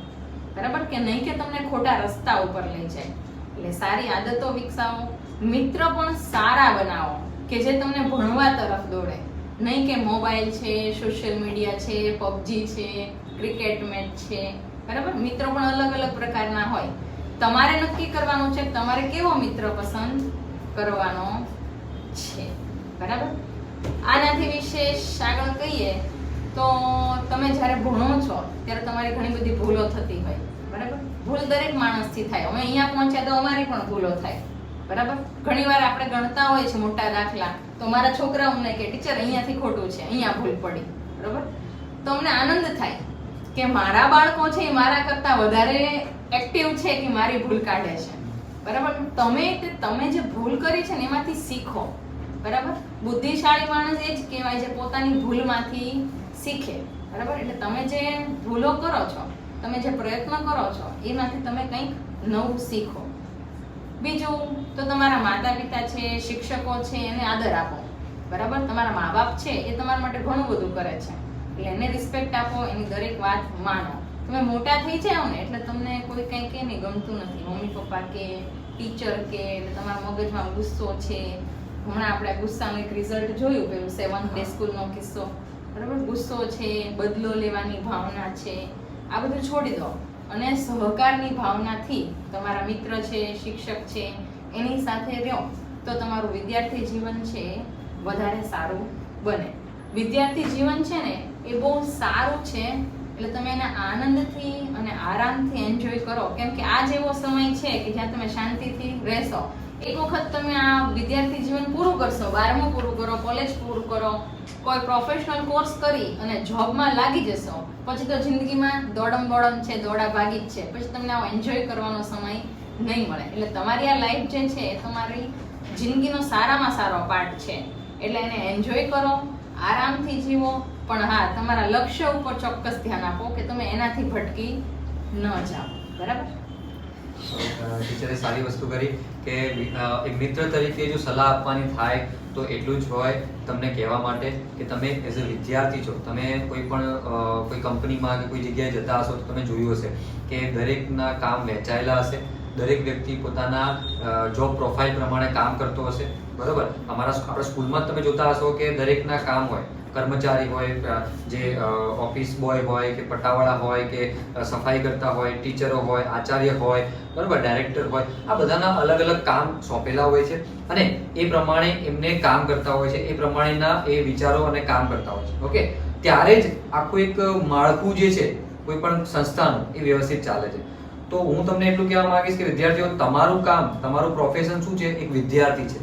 બરાબર. કે નહીં કે તમને ખોટા રસ્તા ઉપર લઈ જાય. એટલે સારી આદતો વિકસાવો. મિત્ર પણ સારા બનાવો કે જે તમને ભણવા તરફ દોડે, નહીં કે મોબાઈલ છે, સોશિયલ મીડિયા છે, પબજી છે, ક્રિકેટ મેચ છે. બરાબર. મિત્રો પણ અલગ અલગ પ્રકારના હોય. તમારે નક્કી કરવાનું છે કે તમારે કેવો મિત્ર પસંદ કરવાનો છે. બરાબર. આનાથી વિશેષ આગળ કહીએ તો તમે જ્યારે ભણો છો ત્યારે તમારી ઘણી બધી ભૂલો થતી હોય. બરાબર. ભૂલ દરેક માણસથી થાય. અમે અહીંયા પહોંચ્યા તો અમારી પણ ભૂલો થાય. બરાબર. ઘણીવાર આપણે ગણતા હોય છે મોટા દાખલા, તો મારા છોકરા અમને કે ટીચર અહીંયાથી ખોટું છે, અહીંયા ભૂલ પડી. બરાબર. તો અમને આનંદ થાય કે મારા બાળકો છે એ મારા કરતા વધારે એક્ટિવ છે કે મારી ભૂલ કાઢે છે. બરાબર. તમે જે ભૂલ કરી છે ને એમાંથી શીખો. બરાબર. બુદ્ધિશાળી માણસ એ જ કહેવાય જે પોતાની ભૂલમાંથી શીખે. બરાબર. એટલે તમે જે ભૂલો કરો છો, તમે જે પ્રયત્ન કરો છો એમાંથી તમે કંઈક નવું શીખો. બીજું તો તમારા માતા પિતા છે, શિક્ષકો છે, એને આદર આપો. બરાબર. તમારા મા બાપ છે એ તમારા માટે ઘણું બધું કરે છે એટલે એને રિસ્પેક્ટ આપો, એની દરેક વાત માનો. તમે મોટા થઈ જાઓ ને એટલે તમને કોઈ કંઈ કે નહીં ગમતું નથી. મમ્મી પપ્પા કે ટીચર કે એટલે તમારા મગજમાં ગુસ્સો છે. હમણાં આપણે ગુસ્સાનું એક રિઝલ્ટ જોયું, પેલું 7th ડે સ્કૂલનો કિસ્સો. બરાબર. ગુસ્સો છે, બદલો લેવાની ભાવના છે, આ બધું છોડી દો અને સહકારની ભાવનાથી તમારા મિત્ર છે, શિક્ષક છે, એની સાથે રહો તો તમારું વિદ્યાર્થી જીવન છે વધારે સારું બને. વિદ્યાર્થી જીવન છે ને એ બહુ સારું છે. એટલે તમે એને આનંદથી અને આરામથી એન્જોય કરો. કેમ કે આ જેવો સમય છે કે જ્યાં તમે શાંતિથી રહેશો. એક વખત તમે આ વિદ્યાર્થી જીવન પૂરું કરશો, 12મું પૂરું કરો, કોલેજ પૂરું કરો, કોઈ પ્રોફેશનલ કોર્સ કરી અને જોબમાં લાગી જશો, પછી તો જિંદગીમાં દોડમ બોડમ છે, દોડા ભાગી જ છે. પછી તમને આવો એન્જોય કરવાનો સમય નહીં મળે. એટલે તમારી આ લાઈફ જે છે એ તમારી જિંદગીનો સારામાં સારો પાર્ટ છે. એટલે એને એન્જોય કરો, આરામથી જીવો. પણ હા, તમારા લક્ષ્ય ઉપર ચોક્કસ ધ્યાન આપો કે તમે એનાથી ભટકી ન જાઓ. બરાબર. ટીચરે સારી વસ્તુ કરી કે એક મિત્ર તરીકે જો સલાહ આપવાની થાય તો એટલું જ હોય તમને કહેવા માટે કે તમે એઝ અ વિદ્યાર્થી છો, તમે કોઈ કંપનીમાં કે કોઈ જગ્યાએ જતા હશો તો તમે જોયું હશે કે દરેકના કામ વહેંચાયેલા હશે. દરેક વ્યક્તિ પોતાના જોબ પ્રોફાઇલ પ્રમાણે કામ કરતો હશે. બરોબર. આપણા સ્કૂલમાં જ તમે જોતા હશો કે દરેકના કામ હોય. કર્મચારી હોય, જે ઓફિસ બોય હોય કે પટાવાળા હોય કે સફાઈ કરતા હોય, ટીચરો હોય, આચાર્ય હોય, બરાબર, ડાયરેક્ટર હોય, આ બધાના અલગ અલગ કામ સોંપેલા હોય છે અને એ પ્રમાણે એમને કામ કરતા હોય છે. એ પ્રમાણેના એ વિચારો અને કામ કરતા હોય છે. ઓકે. ત્યારે જ આખું એક માળખું જે છે કોઈ પણ સંસ્થાનું એ વ્યવસ્થિત ચાલે છે. તો હું તમને એટલું કહેવા માંગીશ કે વિદ્યાર્થીઓ, તમારું કામ, તમારું પ્રોફેશન શું છે? એક વિદ્યાર્થી છે.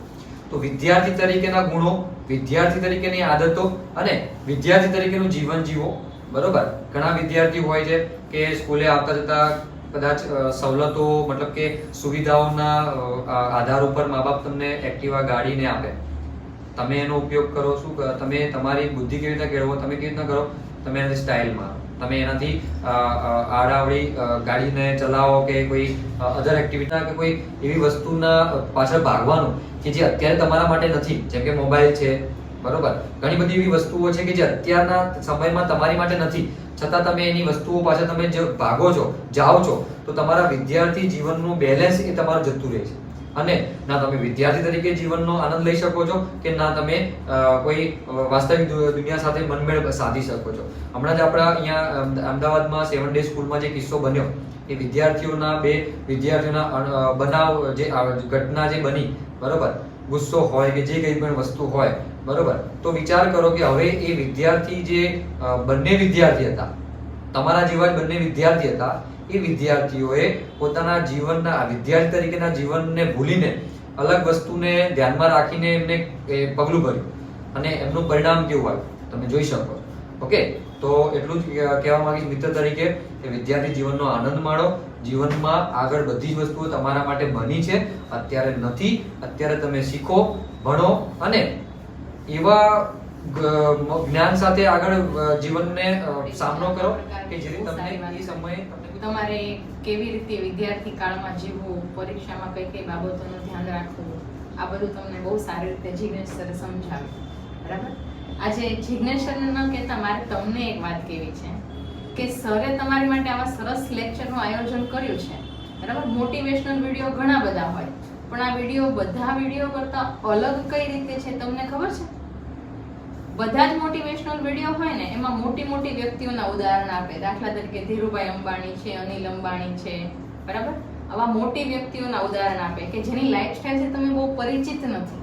તો વિદ્યાર્થી તરીકેના ગુણો, વિદ્યાર્થી તરીકેની આદતો અને વિદ્યાર્થી તરીકેનું જીવન જીવો. બરોબર. ઘણા વિદ્યાર્થી હોય છે કે સ્કૂલે આવતા જતા કદાચ સવલતો મતલબ કે સુવિધાઓના આધાર ઉપર મા બાપ તમને એક્ટિવા ગાડીને આપે. તમે એનો ઉપયોગ કરો. શું તમે તમારી બુદ્ધિ કેવી રીતે કેળવો? તમે કેવી રીતના કરો? તમે એનાથી સ્ટાઇલ મારો, તમે એનાથી આડાવડી ગાડીને ચલાવો કે કોઈ અધર એક્ટિવિટી કે કોઈ એવી વસ્તુના પાછળ ભાગવાનું કે જે અત્યારે તમારા માટે નથી. જેમ કે મોબાઈલ છે. બરોબર. ઘણી બધી એવી વસ્તુઓ છે કે જે અત્યારના સમયમાં તમારી માટે નથી, છતાં તમે એની વસ્તુઓ પાછળ તમે જે ભાગો છો, જાઓ છો, તો તમારા વિદ્યાર્થી જીવનનું બેલેન્સ એ તમારું જતું રહે છે. અને ના તમે વિદ્યાર્થી તરીકે જીવનનો આનંદ લઈ શકો છો કે ના તમે કોઈ વાસ્તવિક દુનિયા સાથે મનમેળ સાધી શકો છો. હમણાં જ આપણા અહીંયા અમદાવાદમાં 7 ડે સ્કૂલમાં જે કિસ્સો બન્યો, એ બે વિદ્યાર્થીઓના બનાવ, જે ઘટના જે બની, બરોબર, ગુસ્સો હોય કે જે કંઈ પણ વસ્તુ હોય, બરોબર, તો વિચાર કરો કે હવે એ વિદ્યાર્થી જે બંને વિદ્યાર્થી હતા, તમારા જેવા જ બંને વિદ્યાર્થી હતા, એ વિદ્યાર્થીઓએ પોતાના જીવનના વિદ્યાર્થી તરીકેના જીવનને ભૂલીને અલગ વસ્તુને ધ્યાનમાં રાખીને એમને પગલું ભર્યું. અને એમનું પરિણામ કેવું આવ્યું તમે જોઈ શકો. ઓકે, તો એટલું જ કહેવા માંગીશ મિત્ર તરીકે કે વિદ્યાર્થી જીવનનો આનંદ માણો. જીવનમાં આગળ બધી જ વસ્તુઓ તમારા માટે બની છે, અત્યારે નથી. અત્યારે તમે શીખો, ભણો અને એવા જ્ઞાન સાથે આગળ જીવનને સામનો કરો કે જેથી તમને એ સમયે તમારે કેવી રીતે વિદ્યાર્થી કાળમાં જીવવું, પરીક્ષામાં કઈ કઈ બાબતોનું ધ્યાન રાખવું, આ બધું તમને બહુ સારી રીતે જિગ્નેશ સરે સમજાવ્યું. બરાબર. આજે જિગ્નેશ સરને ન કહેતા મારે તમને એક વાત કહેવી છે કે સરે તમારી માટે આવા સરસ લેક્ચરનું આયોજન કર્યું છે. બરાબર. મોટિવેશનલ વિડીયો ઘણા બધા હોય, પણ આ વિડીયો બધા વિડીયો કરતા અલગ કઈ રીતે છે તમને ખબર છે? બધા જ મોટિવેશનલ વિડીયો હોય ને એમાં મોટી મોટી વ્યક્તિઓના ઉદાહરણ આપે. દાખલા તરીકે ધીરુભાઈ અંબાણી છે, અનિલ અંબાણી છે, બરાબર. આવા મોટી વ્યક્તિઓના ઉદાહરણ આપે કે જેની લાઈફસ્ટાઈલ થી તમે બહુ પરિચિત નથી.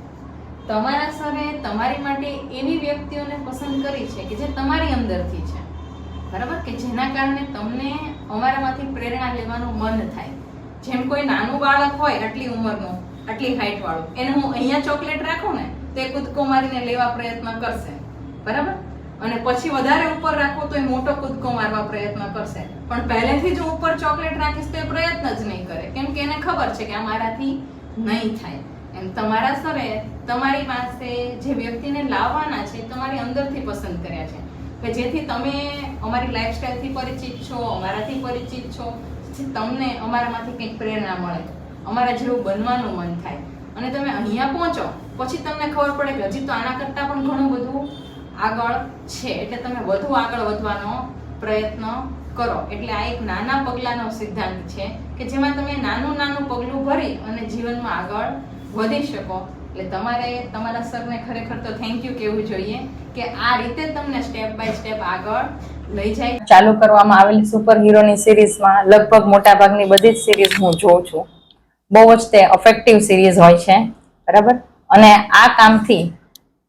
તમારા સરે તમારી માટે એવી વ્યક્તિઓને પસંદ કરી છે કે જે તમારી અંદરથી છે, બરાબર, કે જેના કારણે તમને અમારામાંથી પ્રેરણા લેવાનું મન થાય. જેમ કોઈ નાનું બાળક હોય આટલી ઉંમરનું, આટલી હાઈટ વાળું, એને હું અહીંયા ચોકલેટ રાખું ને તો એ કૂદકો મારીને લેવા પ્રયત્ન કરશે, બરાબર, અને પછી વધારે ઉપર રાખો તો એ મોટો કૂદકો મારવા પ્રયત્ન કરશે. પણ પહેલેથી જ ઉપર ચોકલેટ રાખીશ તો એ પ્રયત્ન જ નહીં કરે, કેમ કે એને ખબર છે કે આ મારાથી નહીં થાય. એમ તમારા સરે તમારી પાસે જે વ્યક્તિને લાવવાના છે તમારી અંદરથી પસંદ કર્યા છે કે જેથી તમે અમારી લાઈફસ્ટાઈલથી પરિચિત છો, અમારાથી પરિચિત છો, તમને અમારામાંથી કંઈક પ્રેરણા મળે, અમારા જેવું બનવાનું મન થાય અને તમે અહીંયા પહોંચો પછી તમને ખબર પડે કે હજી તો આના કરતાં પણ ઘણું બધું આગળ છે, એટલે તમે વધુ આગળ વધવાનો પ્રયત્ન કરો. એટલે આ એક નાના પગલાંનો સિદ્ધાંત છે કે જેમાં તમે નાનું નાનું પગલું ભરી અને જીવનમાં આગળ વધી શકો. એટલે તમારે તમારા સરને ખરેખર તો થેન્ક યુ કહેવું જોઈએ કે આ રીતે તમને સ્ટેપ બાય સ્ટેપ આગળ લઈ જાય. ચાલુ કરવામાં આવેલી સુપર હીરોની સિરીઝમાં લગભગ મોટા ભાગની બધી જ સિરીઝ હું જોઉં છું. બહુ જ તે અફેક્ટિવ સિરીઝ હોય છે, બરાબર. અને આ કામથી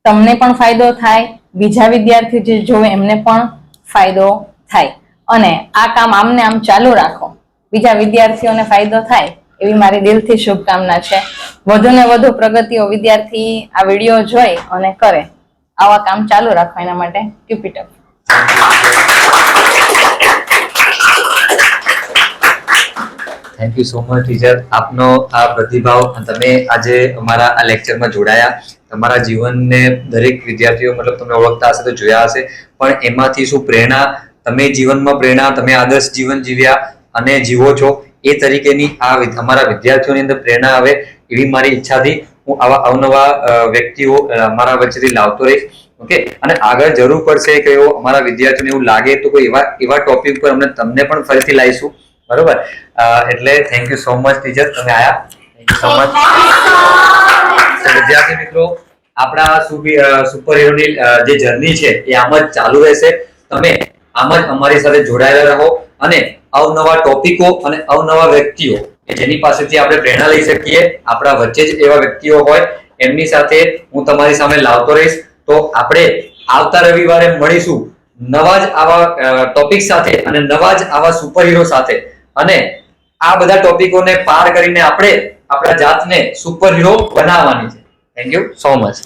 તમને પણ ફાયદો થાય, બીજા વિદ્યાર્થીઓ જે જોવે એમને પણ ફાયદો થાય અને આ કામ આમને આમ ચાલુ રાખો, બીજા વિદ્યાર્થીઓને ફાયદો થાય એવી મારી દિલથી શુભકામના છે. વધુ ને વધુ પ્રગતિઓ વિદ્યાર્થી આ વિડીયો જોઈ અને કરે. આવા કામ ચાલુ રાખો, એના માટે keep it up. Thank you so much teacher. આપનો આ પ્રતિભાવ, તમે આજે અમારા આ લેક્ચરમાં જોડાયા, તમારા જીવનને દરેક વિદ્યાર્થીઓ મતલબ તમે ઓળખતા હશે તો જોયા હશે, પણ એમાંથી શું પ્રેરણા તમે જીવનમાં પ્રેરણા તમે આદર્શ જીવન જીવ્યા અને જીવો છો એ તરીકેની આ અમારા વિદ્યાર્થીઓની અંદર પ્રેરણા આવે એવી મારી ઈચ્છાથી હું આવા અવનવા વ્યક્તિઓ અમારા વચ્ચેથી લાવતો રહીશ. ઓકે, અને આગળ જરૂર પડશે કે અમારા વિદ્યાર્થીઓને એવું લાગે તો કોઈ એવા ટોપિક પર અમને તમને પણ ફરીથી લાવીશું, બરોબર. એટલે thank you so much teacher, તમે આયા. Thank you so much. વિદ્યાર્થી મિત્રો, આપણા સુપર હીરોની જે જર્ની છે એ આમ જ ચાલુ રહેશે. તમે આમ જ અમારી સાથે જોડાયેલા રહો અને અવનવા ટોપિકો અને અવનવા વ્યક્તિઓ જેની પાસેથી આપણે પ્રેરણા લઈ શકીએ, આપણા વચ્ચે જ એવા વ્યક્તિઓ હોય એમની સાથે હું તમારી સામે લાવતો રહીશ. તો આપણે આવતા રવિવારે મળીશું નવા જ આવા ટોપિક સાથે અને નવા જ આવા સુપર હીરો સાથે, અને આ બધા ટોપિકોને પાર કરીને આપણે આપણા જાતને સુપર હીરો બનાવવાની છે. Thank you so much.